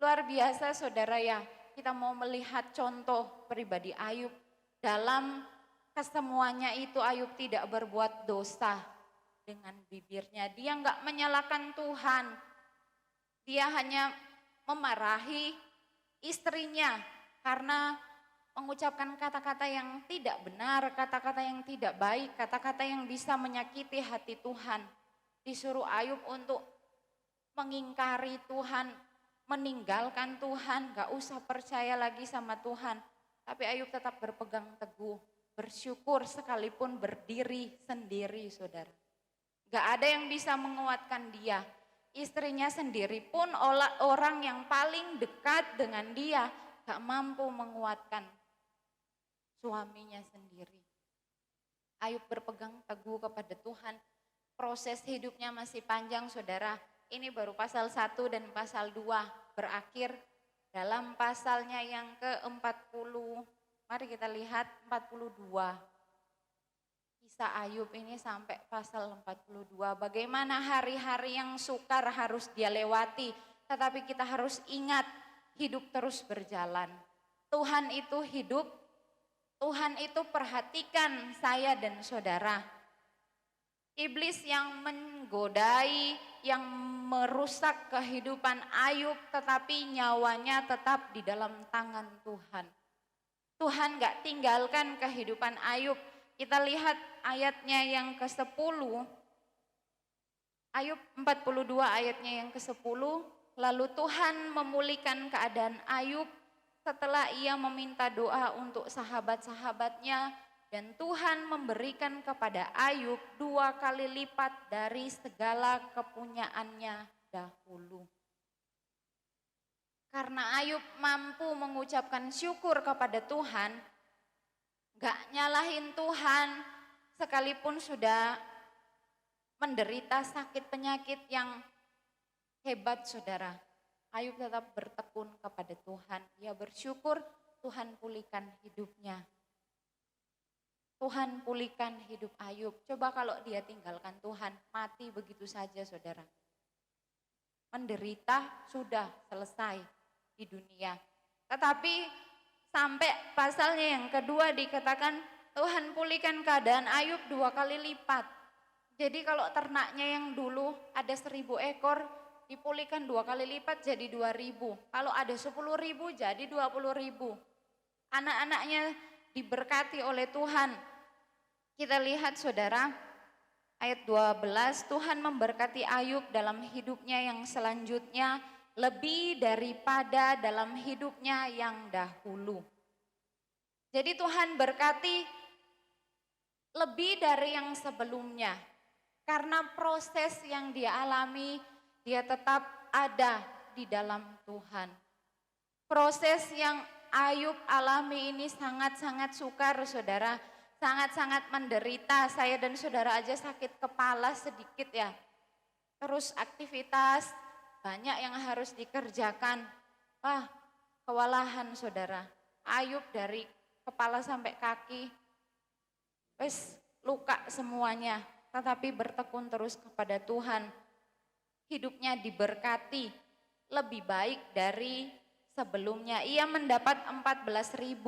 Luar biasa saudara ya, kita mau melihat contoh pribadi Ayub. Dalam kesemuanya itu Ayub tidak berbuat dosa dengan bibirnya. Dia enggak menyalahkan Tuhan. Dia hanya memarahi istrinya karena mengucapkan kata-kata yang tidak benar, kata-kata yang tidak baik, kata-kata yang bisa menyakiti hati Tuhan. Disuruh Ayub untuk mengingkari Tuhan, meninggalkan Tuhan, gak usah percaya lagi sama Tuhan. Tapi Ayub tetap berpegang teguh, bersyukur sekalipun berdiri sendiri, saudara. Gak ada yang bisa menguatkan dia. Istrinya sendiri pun orang yang paling dekat dengan dia gak mampu menguatkan suaminya sendiri. Ayub berpegang teguh kepada Tuhan. Proses hidupnya masih panjang, saudara. Ini baru pasal 1 dan pasal 2 berakhir dalam pasalnya yang ke-40. Mari kita lihat 42. Kisah Ayub ini sampai pasal 42. Bagaimana hari-hari yang sukar harus dia lewati. Tetapi kita harus ingat, hidup terus berjalan. Tuhan itu hidup, Tuhan itu perhatikan saya dan saudara. Iblis yang menggodai, yang merusak kehidupan Ayub, tetapi nyawanya tetap di dalam tangan Tuhan. Tuhan gak tinggalkan kehidupan Ayub. Kita lihat ayatnya yang ke-10, Ayub 42 ayatnya yang ke-10, lalu Tuhan memulihkan keadaan Ayub setelah ia meminta doa untuk sahabat-sahabatnya, dan Tuhan memberikan kepada Ayub 2 kali lipat dari segala kepunyaannya dahulu. Karena Ayub mampu mengucapkan syukur kepada Tuhan, gak nyalahin Tuhan, sekalipun sudah menderita sakit penyakit yang hebat, saudara. Ayub tetap bertekun kepada Tuhan. Dia bersyukur Tuhan pulihkan hidupnya. Tuhan pulihkan hidup Ayub. Coba kalau dia tinggalkan Tuhan, mati begitu saja, saudara. Menderita sudah selesai di dunia. Tetapi sampai pasalnya yang kedua dikatakan Tuhan pulihkan keadaan Ayub 2 kali lipat. Jadi kalau ternaknya yang dulu ada 1.000 ekor, dipulihkan 2 kali lipat jadi 2.000. Kalau ada 10.000 jadi 20.000. Anak-anaknya diberkati oleh Tuhan. Kita lihat, saudara, ayat 12, Tuhan memberkati Ayub dalam hidupnya yang selanjutnya lebih daripada dalam hidupnya yang dahulu. Jadi Tuhan berkati lebih dari yang sebelumnya. Karena proses yang dia alami, dia tetap ada di dalam Tuhan. Proses yang Ayub alami ini sangat-sangat sukar, saudara. Sangat-sangat menderita. Saya dan saudara aja sakit kepala sedikit ya. Terus aktivitas banyak yang harus dikerjakan. Wah, kewalahan, saudara. Ayub dari kepala sampai kaki, wes luka semuanya. Tetapi bertekun terus kepada Tuhan. Hidupnya diberkati lebih baik dari sebelumnya. Ia mendapat 14.000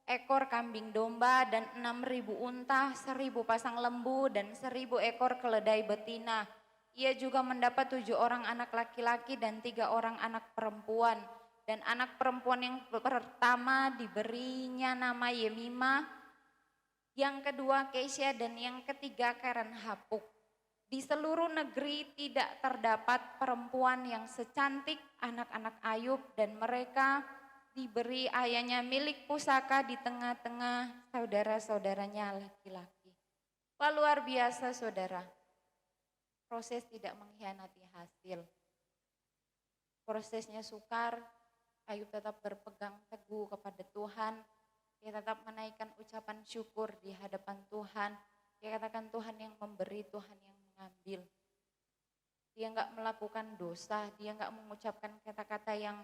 ekor kambing domba dan 6.000 unta, 1.000 pasang lembu dan 1.000 ekor keledai betina. Ia juga mendapat 7 orang anak laki-laki dan 3 orang anak perempuan. Dan anak perempuan yang pertama diberinya nama Yemima, yang kedua Kesia, dan yang ketiga Karen Hapuk. Di seluruh negeri tidak terdapat perempuan yang secantik anak-anak Ayub, dan mereka diberi ayahnya milik pusaka di tengah-tengah saudara-saudaranya laki-laki. Wah, luar biasa, saudara. Proses tidak mengkhianati hasil. Prosesnya sukar, Ayub tetap berpegang teguh kepada Tuhan. Dia tetap menaikkan ucapan syukur di hadapan Tuhan. Dia katakan Tuhan yang memberi, Tuhan yang mengambil. Dia enggak melakukan dosa, dia enggak mengucapkan kata-kata yang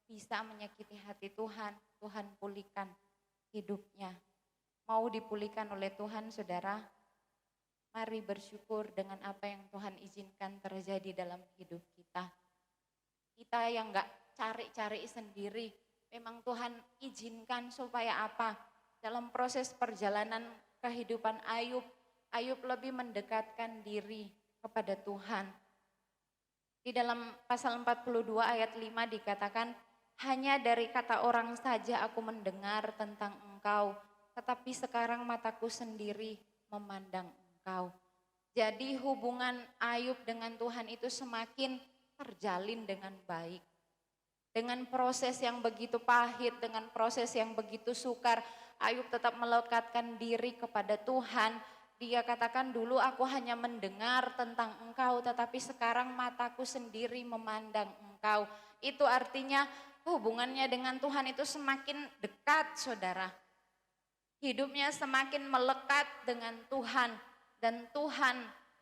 bisa menyakiti hati Tuhan. Tuhan pulihkan hidupnya. Mau dipulihkan oleh Tuhan, saudara? Mari bersyukur dengan apa yang Tuhan izinkan terjadi dalam hidup kita. Kita yang enggak cari-cari sendiri, memang Tuhan izinkan supaya apa? Dalam proses perjalanan kehidupan Ayub, Ayub lebih mendekatkan diri kepada Tuhan. Di dalam pasal 42 ayat 5 dikatakan, hanya dari kata orang saja aku mendengar tentang engkau, tetapi sekarang mataku sendiri memandang engkau. Jadi hubungan Ayub dengan Tuhan itu semakin terjalin dengan baik. Dengan proses yang begitu pahit, dengan proses yang begitu sukar, Ayub tetap melekatkan diri kepada Tuhan. Dia katakan, dulu aku hanya mendengar tentang engkau, tetapi sekarang mataku sendiri memandang engkau. Itu artinya hubungannya dengan Tuhan itu semakin dekat, saudara. Hidupnya semakin melekat dengan Tuhan, dan Tuhan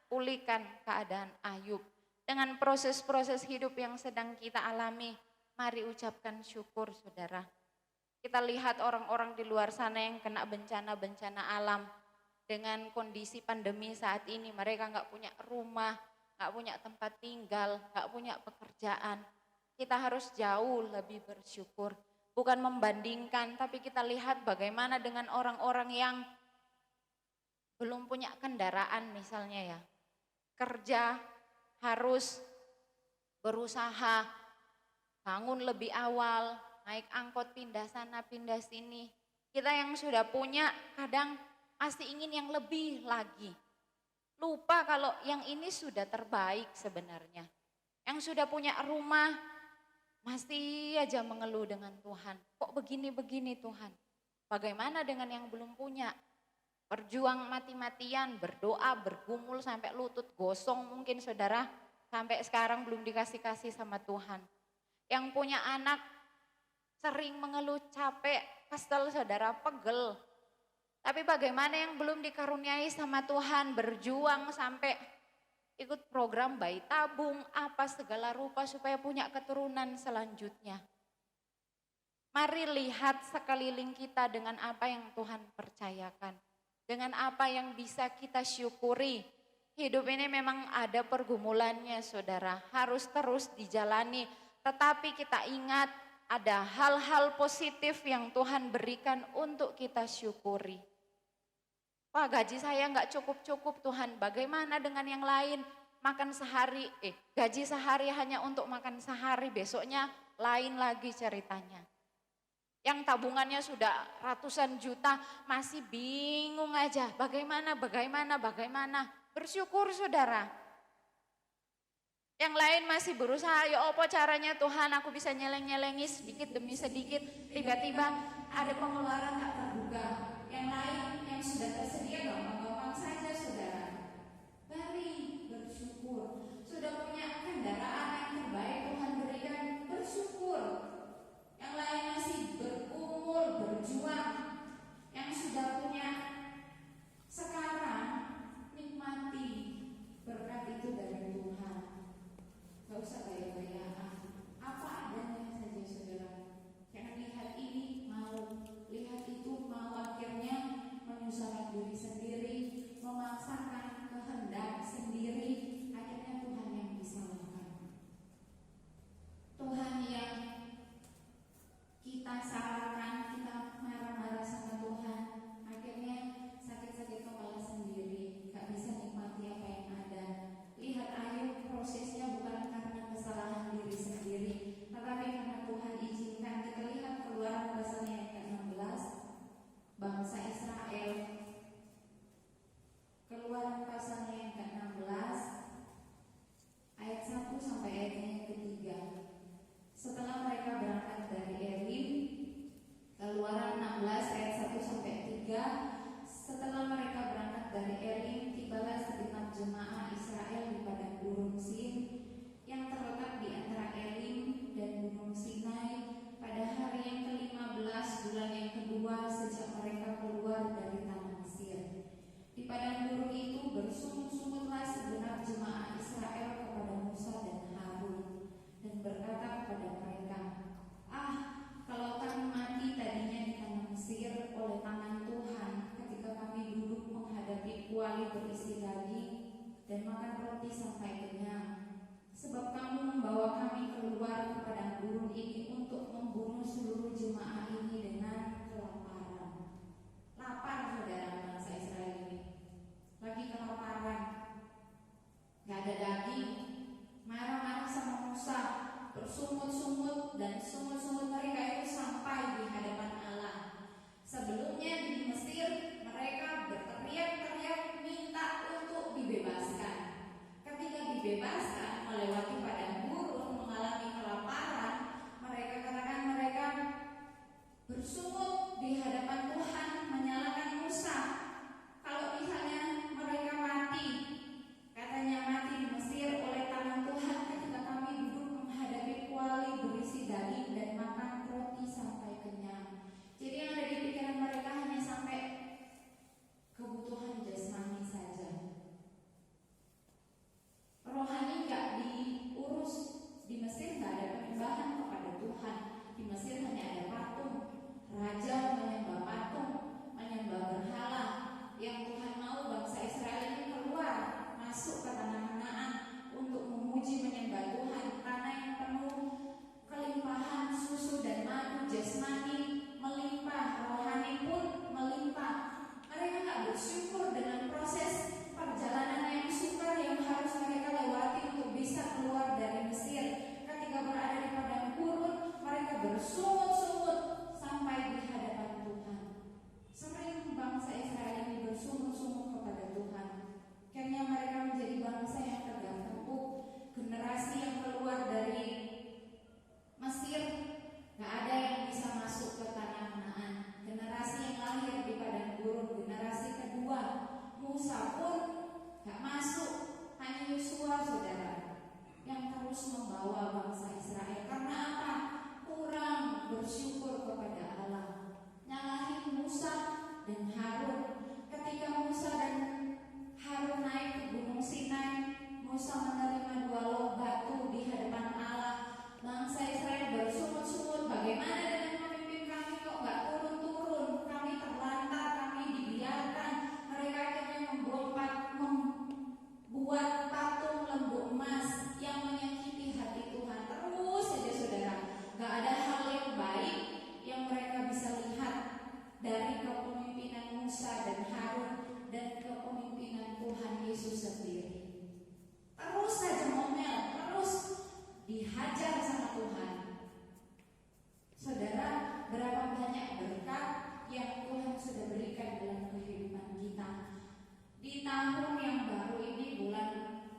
pulihkan keadaan Ayub. Dengan proses-proses hidup yang sedang kita alami, mari ucapkan syukur, saudara. Kita lihat orang-orang di luar sana yang kena bencana-bencana alam. Dengan kondisi pandemi saat ini, mereka nggak punya rumah, nggak punya tempat tinggal, nggak punya pekerjaan. Kita harus jauh lebih bersyukur. Bukan membandingkan, tapi kita lihat bagaimana dengan orang-orang yang belum punya kendaraan misalnya ya. Kerja harus berusaha, bangun lebih awal, naik angkot pindah sana pindah sini. Kita yang sudah punya kadang masih ingin yang lebih lagi. Lupa kalau yang ini sudah terbaik sebenarnya. Yang sudah punya rumah masih aja mengeluh dengan Tuhan. Kok begini-begini Tuhan? Bagaimana dengan yang belum punya? Berjuang mati-matian, berdoa, bergumul sampai lutut gosong mungkin saudara. Sampai sekarang belum dikasih-kasih sama Tuhan. Yang punya anak sering mengeluh capek, kesel saudara, pegel. Tapi bagaimana yang belum dikaruniai sama Tuhan, berjuang sampai ikut program bayi tabung, apa segala rupa supaya punya keturunan selanjutnya. Mari lihat sekeliling kita dengan apa yang Tuhan percayakan. Dengan apa yang bisa kita syukuri. Hidup ini memang ada pergumulannya saudara, harus terus dijalani. Tetapi kita ingat ada hal-hal positif yang Tuhan berikan untuk kita syukuri. Wah, gaji saya nggak cukup-cukup Tuhan, bagaimana dengan yang lain? Makan sehari, gaji sehari hanya untuk makan sehari, besoknya lain lagi ceritanya. Yang tabungannya sudah ratusan juta masih bingung aja, bagaimana. Bersyukur saudara. Yang lain masih berusaha, ya apa caranya Tuhan, aku bisa nyeleng-nyelengi sedikit demi sedikit, tiba-tiba ada pengeluaran tak terduga. Yang lain yang sudah tersedia gampang-gampang saja saudara. Mari bersyukur, sudah punya kendaraan yang terbaik Tuhan berikan, bersyukur. Yang lain masih bergumul, berjuang, yang sudah punya sekarang nikmati berkat itu dari Tuhan. Gak usah gaya-gayaan, apa adanya saja saudara. Jangan lihat ini mau, lihat itu mau, akhirnya menyusahkan diri sendiri, memaksakan kehendak sendiri, akhirnya Tuhan yang disalahkan. Tuhan yang kita salahkan, kita marah-marah sama Tuhan, akhirnya sakit-sakit kepala sendiri, gak bisa nikmati apa yang ada. Lihat Ayub, prosesnya bukan karena kesalahan diri sendiri, tetapi karena Tuhan izinkan. Kita lihat Keluaran pasalnya yang ke-16, bangsa Israel. Keluaran pasalnya yang ke-16, ayat 1 sampai ayatnya yang ke-3. Setelah mereka berangkat dari Elim, Keluaran 16 ayat 1 sampai 3. Setelah mereka berangkat dari Elim, tibalah segenap jemaah Israel di padang Gurun Sin yang terletak di antara Elim dan Gunung Sinai pada hari yang ke-15 bulan yang kedua sejak mereka keluar dari tanah Mesir. Di padang gurun itu bersungut-sungutlah segenap jemaah Israel kepada Musa dan Harun dan berkata kepada mereka, kalau kami mati tadinya di tanah Mesir oleh tangan Tuhan ketika kami duduk menghadapi kuali berisi daging dan makan roti sampai kenyang. Sebab kamu membawa kami keluar ke padang gurun ini untuk membunuh seluruh jemaah ini dengan kelaparan. Lapar saudara bangsa Israel ini, lagi kelaparan, gak ada daging, marah-marah Musa pun gak masuk, hanya Yosua saudara yang terus membawa bangsa Israel. Karena apa? Kurang bersyukur kepada Allah. Nyalahin Musa dan Harun. Ketika Musa dan Harun naik ke Gunung Sinai, Musa menerima 2 loh batu di hadapan Allah. Bangsa Israel bersungut-sungut, bagaimana dengan pemimpin kami kok gak turun-turun? Kami terlantar, kami dibiarkan. Mereka akhirnya membuat patung lembu emas yang menyakiti hati Tuhan. Terus saja saudara, gak ada hal yang baik yang mereka bisa lihat dari kepemimpinan Musa dan Harun dan kepemimpinan Tuhan Yesus sendiri. Terus saja ngomel, terus dihajar sama Tuhan. Saudara, berapa banyak berkat yang Tuhan sudah berikan dalam kehidupan kita. Di tahun yang baru ini, bulan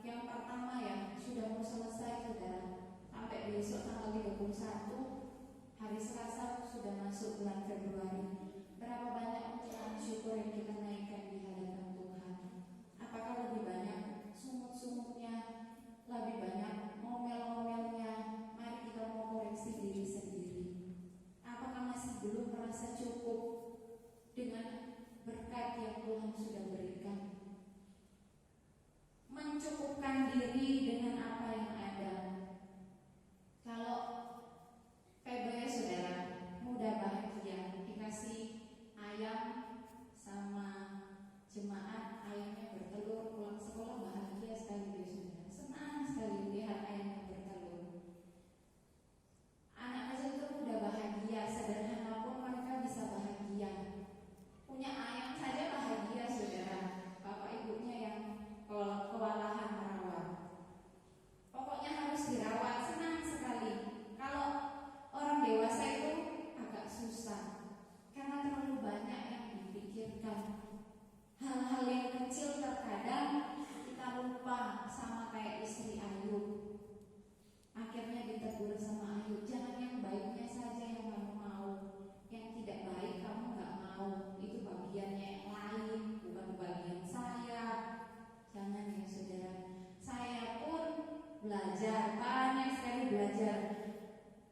yang pertama ya sudah mau selesai saudara. Sampai besok tanggal 31 hari Selasa sudah masuk bulan Februari. Berapa banyak ucapan syukur yang kita naikkan di hadapan Tuhan? Apakah lebih banyak sungut-sungutnya, lebih banyak ngomel-ngomelnya? Mari kita mau koreksi diri sendiri. Apakah masih belum merasa cukup dengan berkat yang Tuhan sudah berikan? Mencukupkan diri dengan apa yang ada. Kalau PBS saudara mudah bahagia, dikasih ayam sama jemaat, ayamnya bertelur, pulang sekolah bahagia sekali dia saudara. Senang sekali lihat ayamnya bertelur. Anak kecil itu mudah bahagia, sederhana pun mereka bisa bahagia. Punya ayam saja bahagia saudara. Bapak ibunya yang kewalahan merawat. Pokoknya harus dirawat, senang sekali. Kalau orang dewasa itu agak susah karena terlalu banyak yang dipikirkan. Hal-hal yang kecil terkadang kita lupa, sama kayak istri Ayub. Akhirnya ditegur sama Ayub, jangan yang baiknya saja yang kamu mau, yang tidak baik kamu gak mau. Itu bagiannya yang lain, bukan bagian saya. Jangan ya saudara. Saya pun belajar, banyak sekali belajar.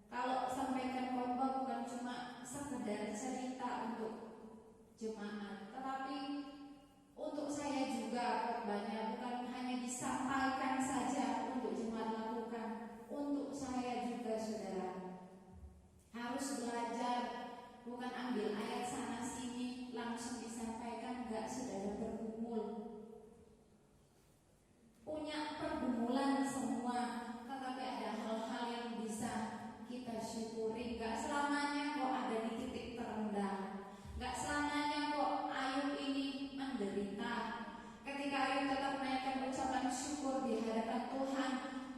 Kalau sampaikan khotbah bukan cuma sekedar cerita untuk jemaat, tetapi untuk saya juga khotbahnya bukan hanya disampaikan saja untuk jemaat lakukan. Untuk saya juga saudara harus belajar, bukan ambil ayat sana sini langsung disampaikan, enggak saudara, bergumul. Punya pergumulan semua, tetapi ada hal-hal yang bisa kita syukuri. Gak selamanya kok ada di titik terendah, gak selamanya kok Ayub ini menderita. Ketika Ayub tetap menaikkan ucapan syukur di hadapan Tuhan,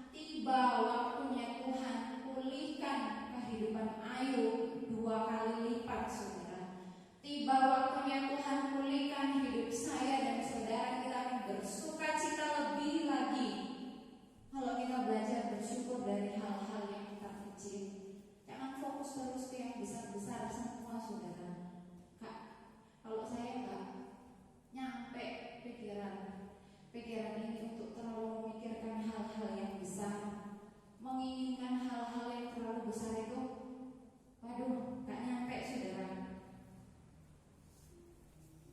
tiba waktunya Tuhan pulihkan kehidupan Ayub 2 kali lipat saudara. Tiba waktunya Tuhan pulihkan hidup saya dan saudara. Kita akan bersuka cita lebih lagi kalau kita belajar bersyukur dari hal-hal yang kita kecil. Jangan fokus terus ke yang besar-besar semua saudara. Kak, kalau saya nggak nyampe pikiran ini untuk terlalu memikirkan hal-hal yang besar, menginginkan hal-hal yang terlalu besar itu, waduh, nggak nyampe saudara.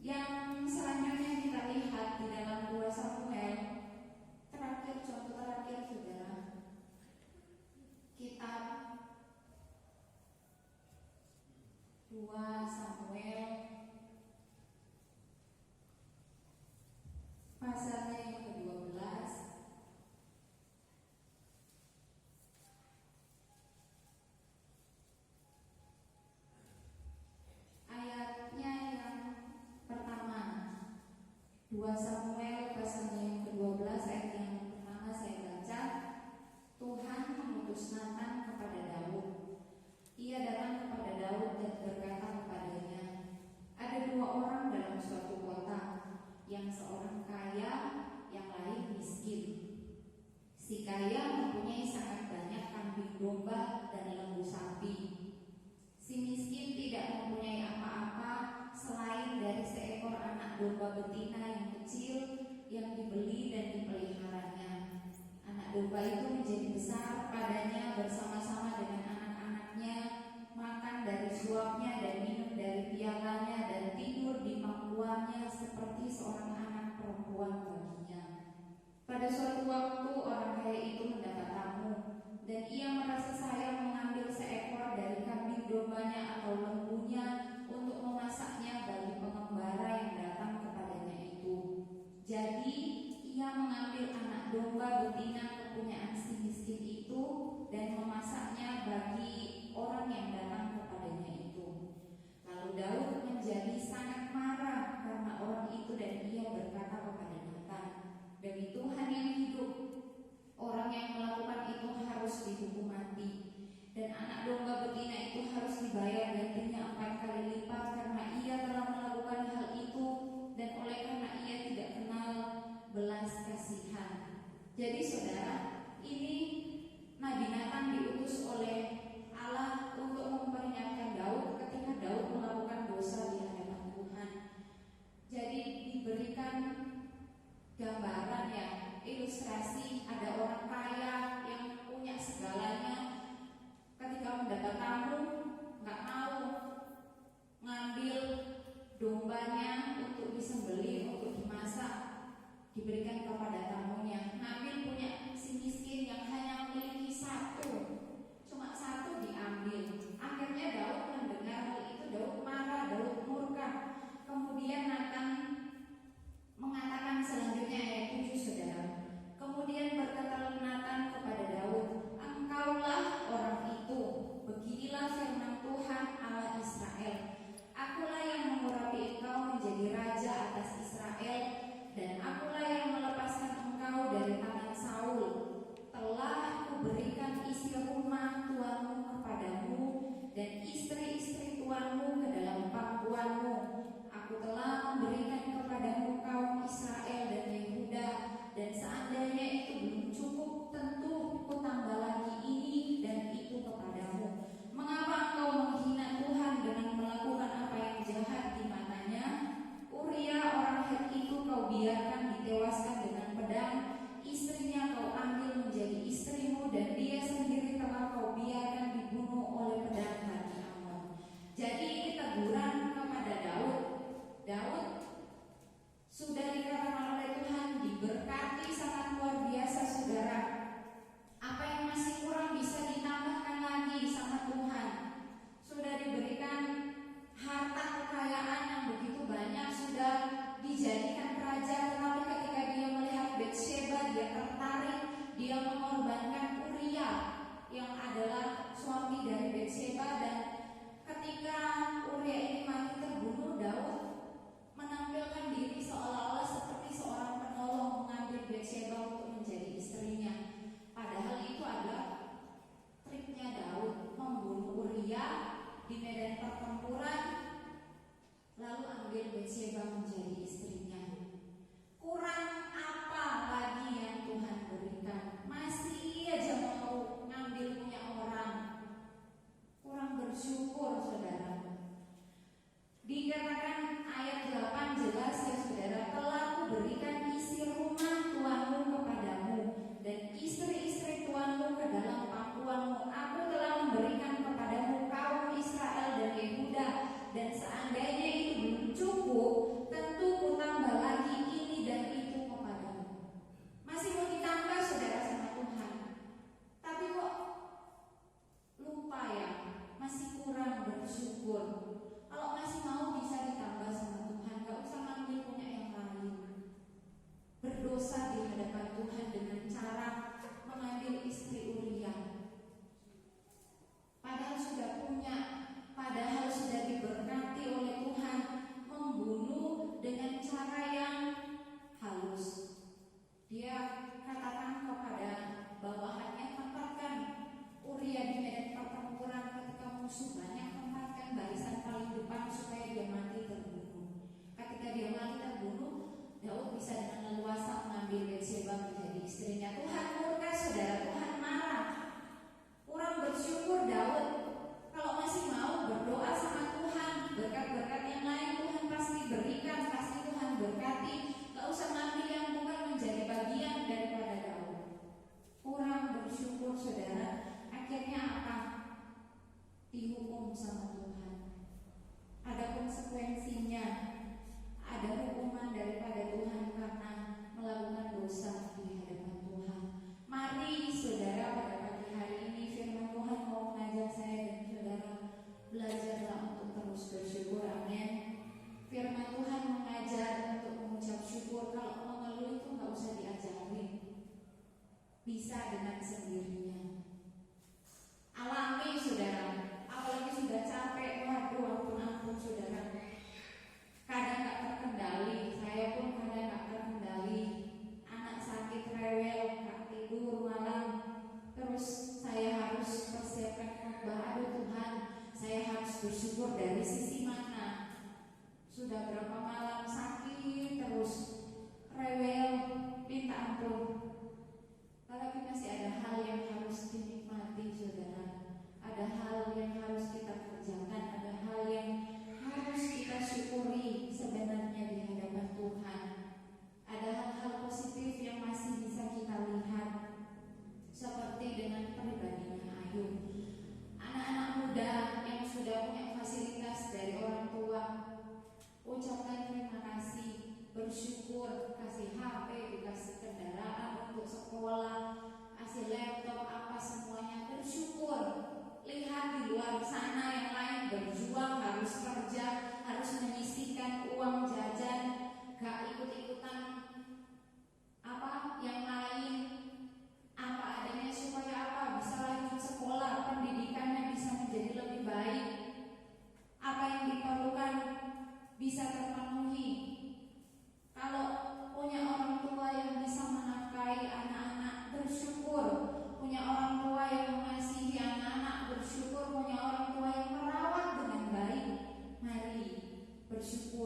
Yang selanjutnya kita lihat di dalam 2 Samuel, contoh terakhir saudara, kitab 2 Samuel pasalnya yang ke-12. Ayatnya yang pertama, 2 Samuel pasalnya yang ke-12 ayat yang pertama saya baca. Tuhan mengutus Natan kepada Daud. Ia datang kepada Daud dan berkata kepadanya, ada 2 orang dalam suatu kota, yang seorang kaya, yang lain miskin. Si kaya mempunyai sangat banyak kambing domba dan lembu sapi. Si miskin tidak mempunyai apa-apa selain dari seekor anak domba betina yang kecil kecil yang dibeli dan dipeliharanya. Anak domba itu menjadi besar padanya bersama-sama dengan anak-anaknya, makan dari suapnya dan minum dari pialanya dan tidur di pangkuannya seperti seorang anak perempuan baginya. Pada suatu waktu orang kaya itu mendapat tamu, dan ia merasa sayang mengambil seekor dari kambing dombanya atau lembunya untuk memasaknya bagi pengembara yang datang kepadanya itu. Jadi ia mengambil anak domba betina kepunyaan si miskin itu dan memasaknya bagi orang yang datang kepadanya itu. Lalu Daud menjadi sangat marah karena orang itu, dan ia berkata kepada Nathan, "Demi Tuhan yang hidup, orang yang melakukan itu harus dihukum mati, dan anak domba betina itu harus dibayar gantinya 4 kali lipat karena ia telah melakukan hal itu dan oleh karena ia tidak kenal belas kasihan." Jadi saudara, ini Nabi Nathan diutus oleh Allah untuk memperingatkan Daud ketika Daud melakukan dosa di hadapan Tuhan. Jadi diberikan gambaran, ya, ilustrasi, ada orang kaya yang punya segalanya, ketika mendapat tamu nggak mau ngambil dombanya untuk disembelih, untuk dimasak, diberikan kepada tamunya. Ngambil punya si miskin yang hanya memiliki satu, cuma satu diambil. Akhirnya Daud mendengar hal itu, Daud marah, Daud murka. Kemudian Nathan mengatakan selanjutnya ayat 7, saudara. Kemudian berkatalah Nathan kepada Daud, "Engkaulah orang itu, beginilah firman Tuhan Allah Israel. Akulah yang mengurapi engkau menjadi raja atas Israel, dan akulah yang melepaskan engkau dari tangan Saul. Telah kuberikan isi rumah tuanmu kepadamu dan istri-istri tuanmu ke dalam pangkuanmu. Aku telah memberikan kepadamu kaum Israel dan Yehuda, dan seandainya itu belum cukup, tentu kutambah lagi ini dan itu kepadamu. Mengapa engkau menghina Tuhan dengan melakukan apa yang jahat di matanya? Uria orang Het itu kau biarkan ditewaskan dengan pedang, istrinya kau ambil menjadi istrimu, dan dia sendiri telah kau biarkan dibunuh oleh pedang Bani Amon." Jadi ini teguran kepada Daud. Daud sudah dikatakan oleh Tuhan diberkati sangat luar biasa, saudara. Apa yang masih kurang bisa ditambahkan lagi sama Tuhan. Sudah diberikan harta kekayaan yang begitu banyak, sudah dijadikan raja, tetapi ketika dia melihat Batsheba, dia tertarik, dia mengorbankan Uria yang adalah suami dari Batsheba, dan ketika Uria ini mati terbunuh, Daud menampilkan diri seolah-olah seperti seorang penolong, mengambil Batsheba untuk menjadi istrinya. Padahal itu adalah triknya Daud, membunuh Uria di medan pertempuran, lalu ambil Batsheba menjadi istrinya. Kurang apa lagi yang Tuhan berikan? Masih aja mau ngambil punya orang. Kurang bersyukur, saudara. Dikatakan ayat 8 jelas, ya saudara, "Telah kuberikan isi rumah tuanmu kepadamu dan istri-istri tuanmu ke dalam pangkuanmu. Aku telah memberikan kepadamu kaum Israel dan Yehuda, dan seandainya itu belum cukup, tentu kutambah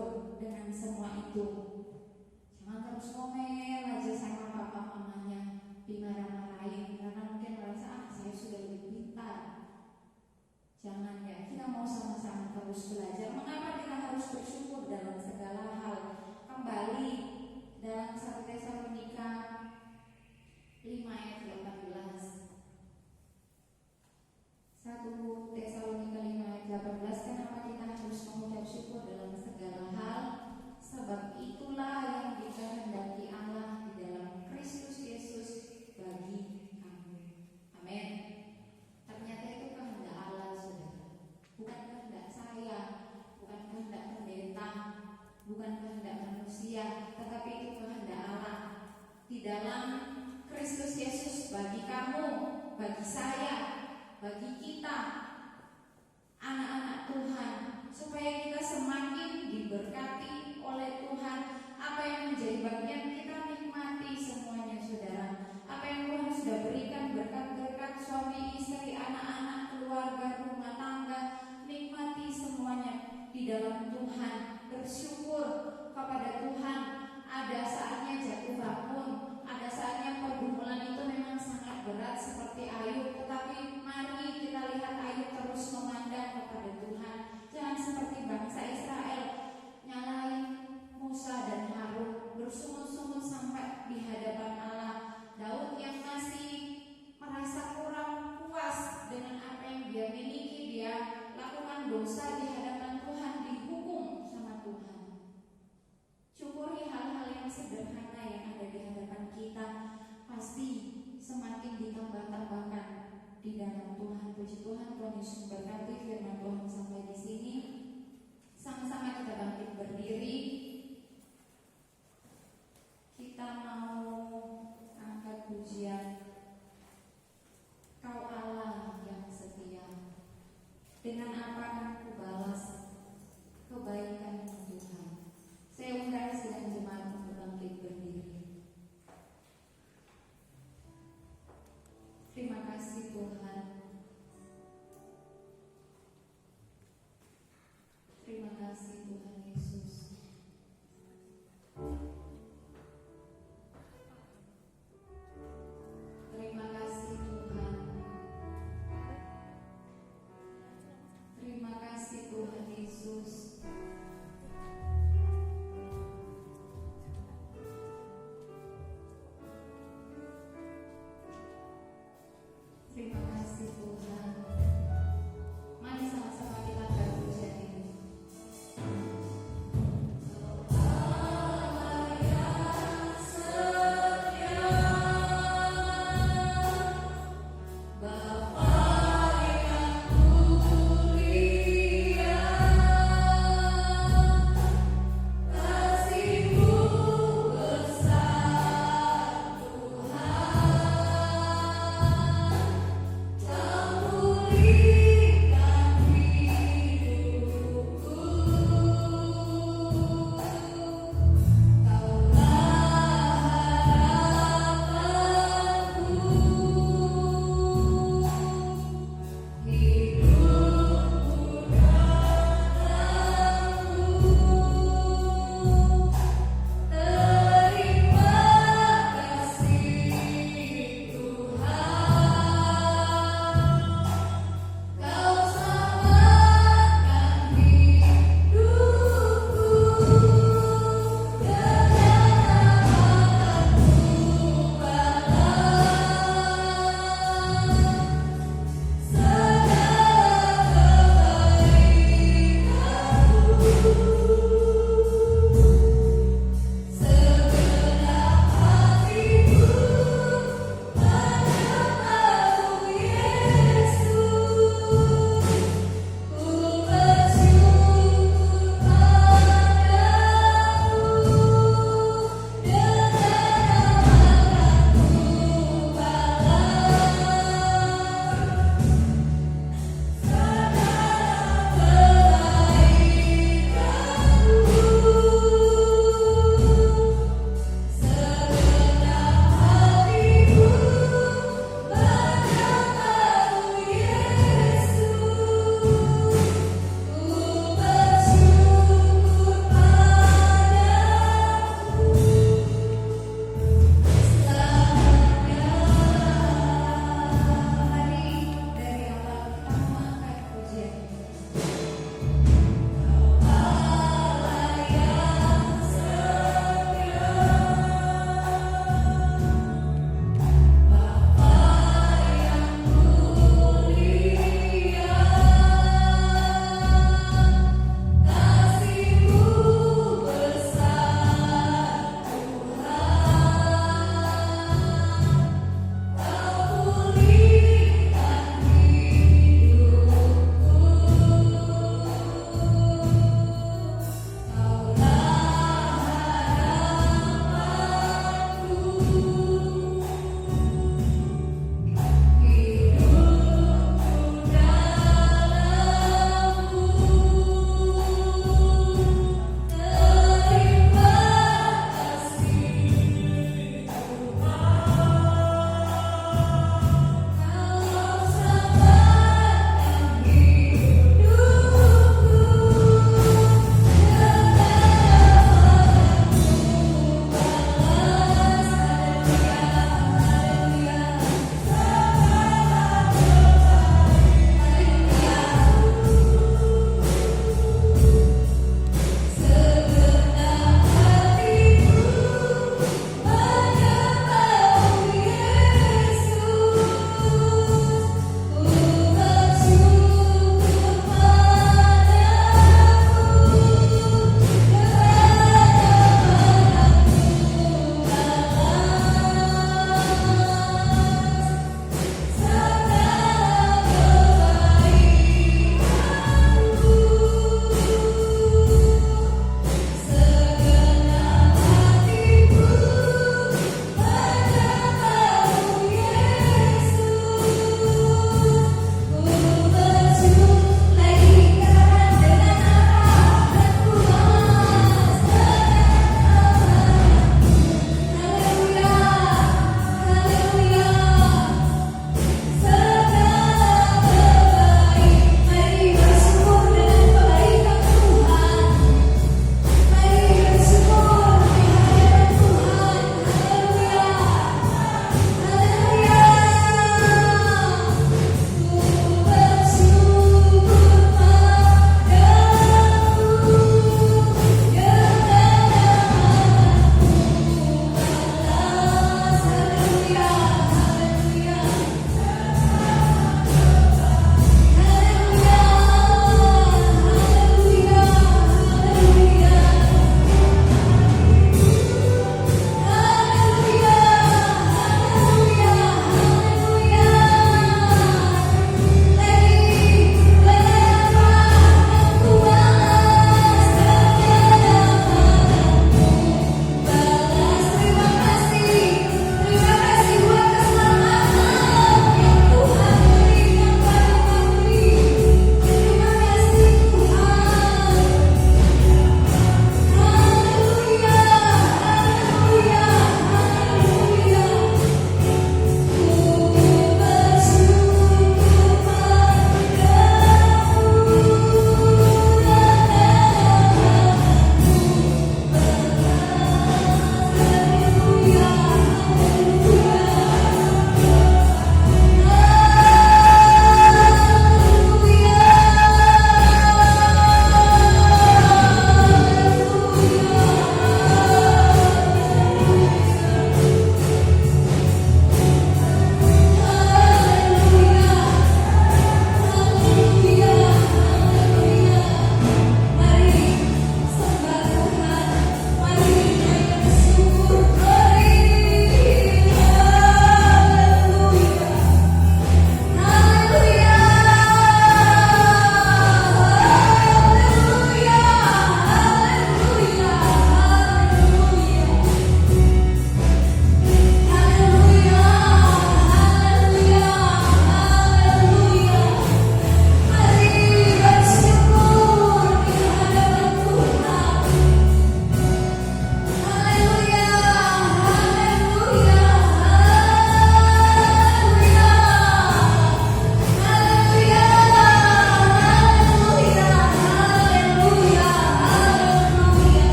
bersyukur dengan semua itu. Jangan terus ngomel aja sama papa mamanya, dimarah-marahin karena mungkin merasa saya sudah lebih pintar. Jangan ya, kita mau sama-sama terus belajar. Mengapa kita harus bersyukur dalam segala hal? Kembali dalam 1 Tesalonika 5 ayat 18. 1 Tesalonika 5 ayat 18, kenapa kita harus mengucap syukur dalam segala hal? Sebab itulah yang dikehendaki Allah di dalam Kristus Yesus bagi kamu. Amin. Ternyata itu kehendak Allah, saudara. Bukan kehendak saya, bukan kehendak pendeta, bukan kehendak manusia, tetapi itu kehendak Allah. Di dalam Kristus Yesus bagi kamu, bagi saya, bagi kita, anak-anak Tuhan, supaya kita semakin diberkati oleh Tuhan. Apa yang menjadi bagian kita nikmati semuanya, saudara. Apa yang Tuhan sudah berikan, berkat-berkat suami, istri, anak-anak, keluarga, rumah tangga, nikmati semuanya di dalam Tuhan. Bersyukur kepada Tuhan. Ada saatnya jatuh bangun, ada saatnya pergumulan itu memang sangat berat seperti Ayub, tetapi mari kita lihat Ayub terus memandang kepada Tuhan. Jangan seperti bangsa Israel nyalain Musa dan Harun, bersungut-sungut sampai di hadapan Allah. Daud yang masih merasa kurang puas dengan apa yang dia miliki, dia lakukan dosa di hadapan Tuhan, dihukum sama Tuhan.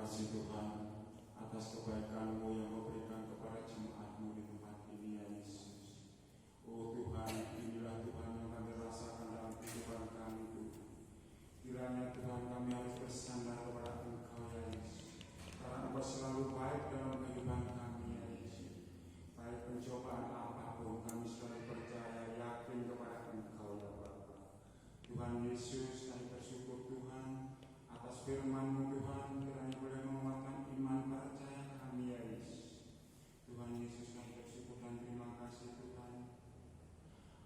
kasih Tuhan atas kebaikan-Mu yang Kau berikan kepada jemaat-Mu di tempat ini ya Yesus. Oh Tuhan, inilah Tuhan yang kami rasakan dalam kehidupan kami Tuhan. Kiranya Tuhan kami harus bersandar kepada Engkau ya Yesus. Karena Engkau selalu baik dalam kehidupan kami ya Yesus. Baik pencobaan apapun kami selalu percaya yakin kepada Engkau ya Bapa. Tuhan Yesus, kami bersyukur Tuhan atas firman-Mu Tuhan, kiranya boleh menguatkan iman percaya kami ya Yesus. Tuhan Yesus, kami bersyukur dan terima kasih Tuhan.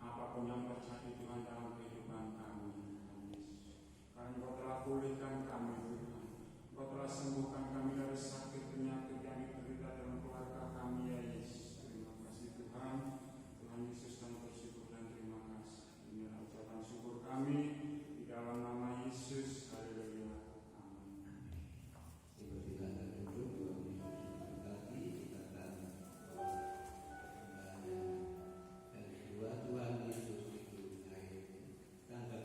Apapun yang terjadi Tuhan dalam kehidupan kami Tuhan Yesus, karena Engkau telah pulihkan kami Tuhan, Engkau telah sembuhkan kami dari sakit penyakit yang diderita dalam keluarga kami ya Yesus. Terima kasih Tuhan. Tuhan Yesus, kami bersyukur dan terima kasih. Inilah ucapan syukur kami di dalam nama Yesus. Haleluya. Amin. Silakan duduk, Tuhan Yesus berkati. Kita akan perkembangan yang kedua, Tuhan Yesus itu akhirnya tanggal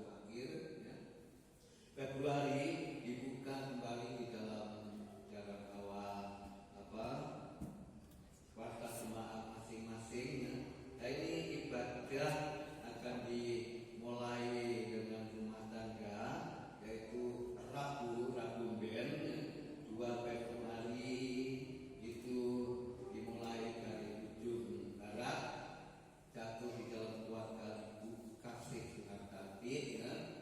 Tuhan Yesus berkati. Februari dibuka kita kembali di dalam jalan awal puasa jemaat masing-masing. Nah, ini ibadah akan dimulai dengan rumah tangga, yaitu Rabu Ben 2 Februari itu dimulai dari ujung barat, jatuh di dalam keluarga Ibu Kasih Tuhan tadi ya.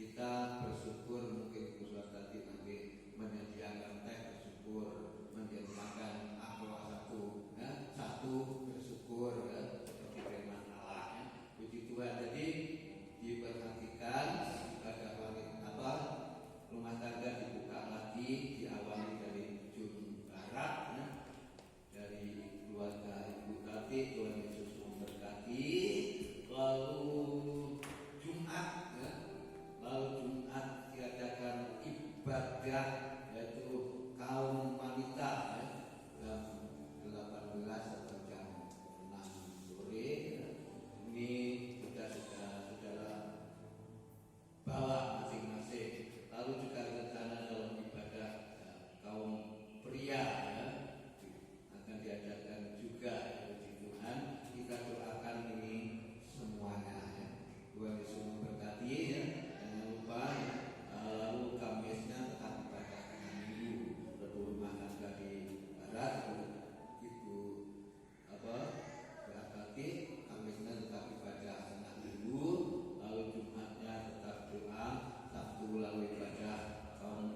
Kita bersyukur, mungkin Bu tadi nanti menyediakan teh bersyukur, menyediakan aqua satu bersyukur ya, seperti firman Allah ya. Puji Tuhan. Jadi diperhatikan ibadah rumah tangga dibuka lagi, diawali dari ujung barat ya, dari keluarga Ibu Tati. Tuhan Yesus memberkati. Lalu Jumat ya, diadakan ibadah yaitu kaum wanita ya, jam 18 atau jam 6 sore ya. Ini kita saudara bawa masing-masing. Lalu juga rencana dalam ibadah kaum pria ya, akan diadakan juga. Puji Tuhan, kita doakan ini semuanya ya. Tuhan Yesus memberkati ya. Jangan lupa ya, lalu Kamisnya tetap ibadah dengan minggu, berumah tangga di barat itu berarti Kamisnya tetap ibadah dengan minggu, lalu Jumatnya tetap doa, Sabtu lalu ibadah kaum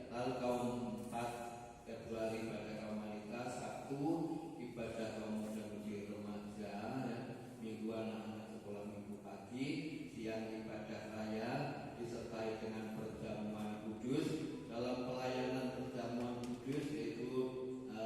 lalu kaum 4 Februari ibadah kaum wanita, Sabtu ibadah kaum muda-mudi remaja ya. Minggu anak-anak sekolah minggu pagi, siang ibadah raya disertai dengan perjamuan kudus. Dalam pelayanan perjamuan kudus yaitu 6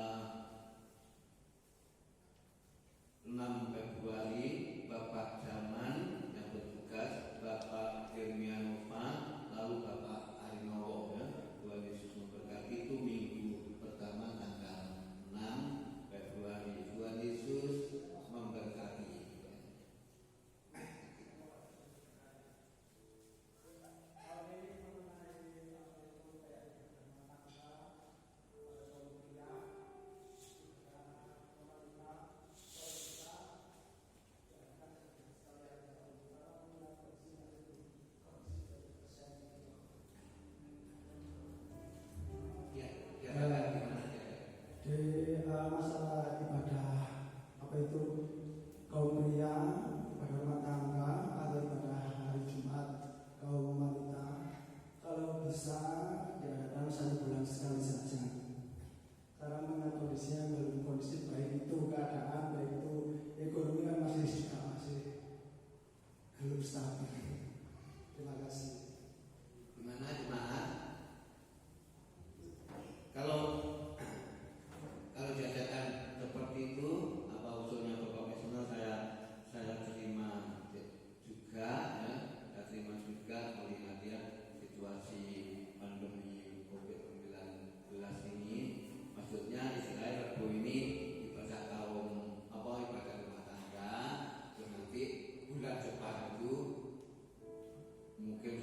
Februari Bapak Zaman yang bertugas, Bapak Firmianova, lalu Bapak Arinowo ya. Tuhan Yesus memberkati. Itu minggu pertama tanggal 6 Februari. Tuhan Yesus memberkati. Di masalah ibadah itu kaum pria, ibadah rumah tangga atau ibadah hari Jumat kaum wanita, kalau bisa diadakan 1 bulan sekali saja. Karena mengingat kondisinya belum kondisi baik itu keadaan, baik itu ekonomi kan masih belum stabil. Terima kasih. Gimana jemaat? Kalau diadakan seperti itu, apa usulnya Bapak Misional, saya terima juga ya, saya terima juga melihat ya situasi pandemi COVID-19 ini. Maksudnya Israel Rebu ini ibadah kaum ibadah rumah tangga, dan nanti bulan depan itu mungkin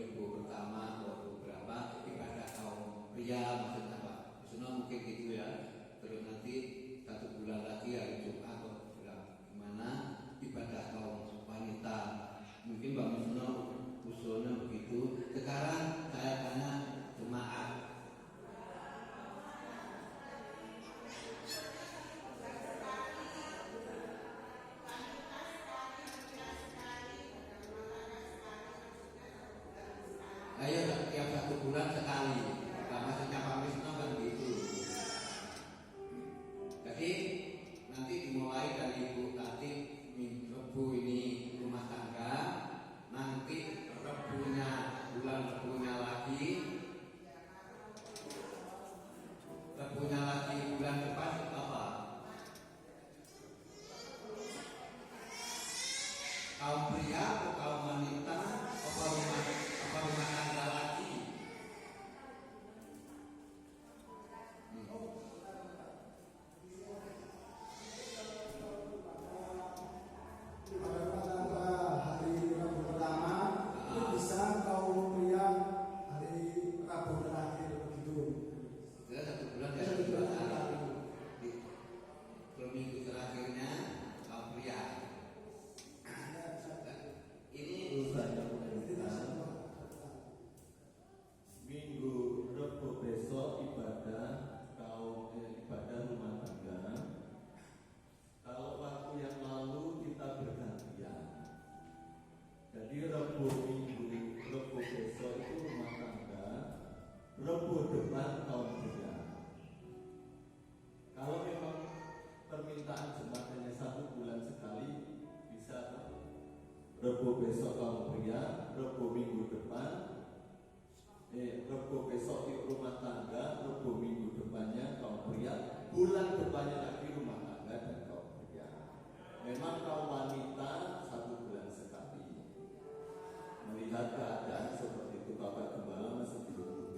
melihat keadaan seperti itu, Bapak Gembala masih belum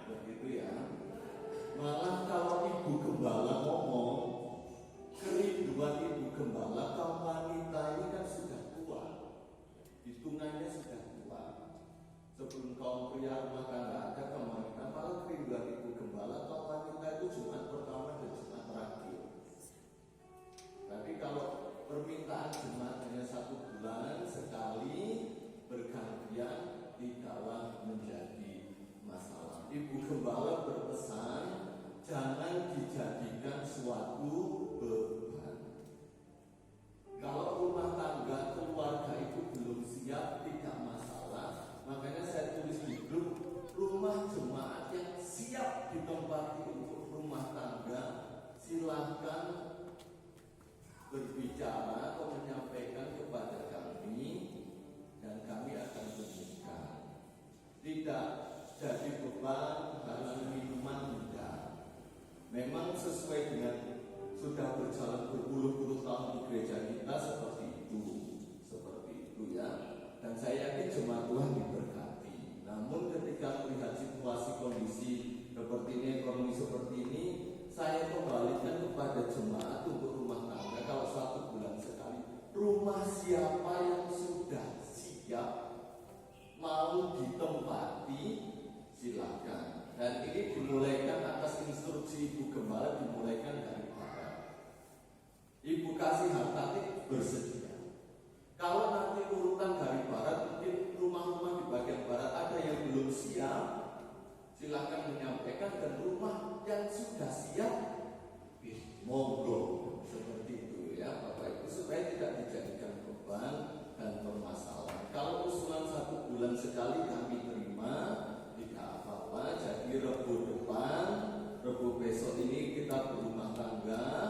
begitu ya. Malah kalau Ibu Gembala ngomong, kerinduan Ibu Gembala kaum wanita ini kan sudah tua, hitungannya sudah tua. Sebelum kaum pria rumah tangga ada kaum wanita, malah kerinduan Ibu Gembala kaum wanita itu Jumat pertama dan Jumat terakhir. Tapi kalau permintaan jemaat hanya 1 bulan sekali bergantian, tidaklah menjadi masalah. Ibu Gembala berpesan jangan dijadikan suatu beban. Kalau rumah tangga keluarga itu belum siap, tidak masalah. Makanya saya tulis di grup, rumah jemaat yang siap ditempati untuk rumah tangga, silahkan berbicara atau menyampaikan kepada kami dan kami akan berikan. Tidak jadi beban harus minuman, tidak. Memang sesuai dengan sudah berjalan berpuluh-puluh tahun di gereja kita seperti itu ya. Dan saya yakin jemaat Tuhan diberkati. Namun ketika melihat situasi kondisi seperti ini, ekonomi seperti ini, saya kembalikan kepada jemaat untuk rumah tangga. Kalau 1 bulan sekali, rumah siapa yang sudah siap mau ditempati, silakan. Dan ini dimulaikan atas instruksi Ibu Gembala, dimulaikan dari barat. Ibu kasih Hartati bersedia. Kalau nanti urutan dari barat, mungkin rumah-rumah di bagian barat ada yang belum siap, silakan menyampaikan. Dan rumah yang sudah siap, monggo, seperti itu ya Bapak Ibu, supaya tidak dijadikan beban dan permasalahan. Kalau usulan 1 bulan sekali kami terima, tidak apa-apa. Jadi Rabu depan, Rabu besok ini kita berumah tangga,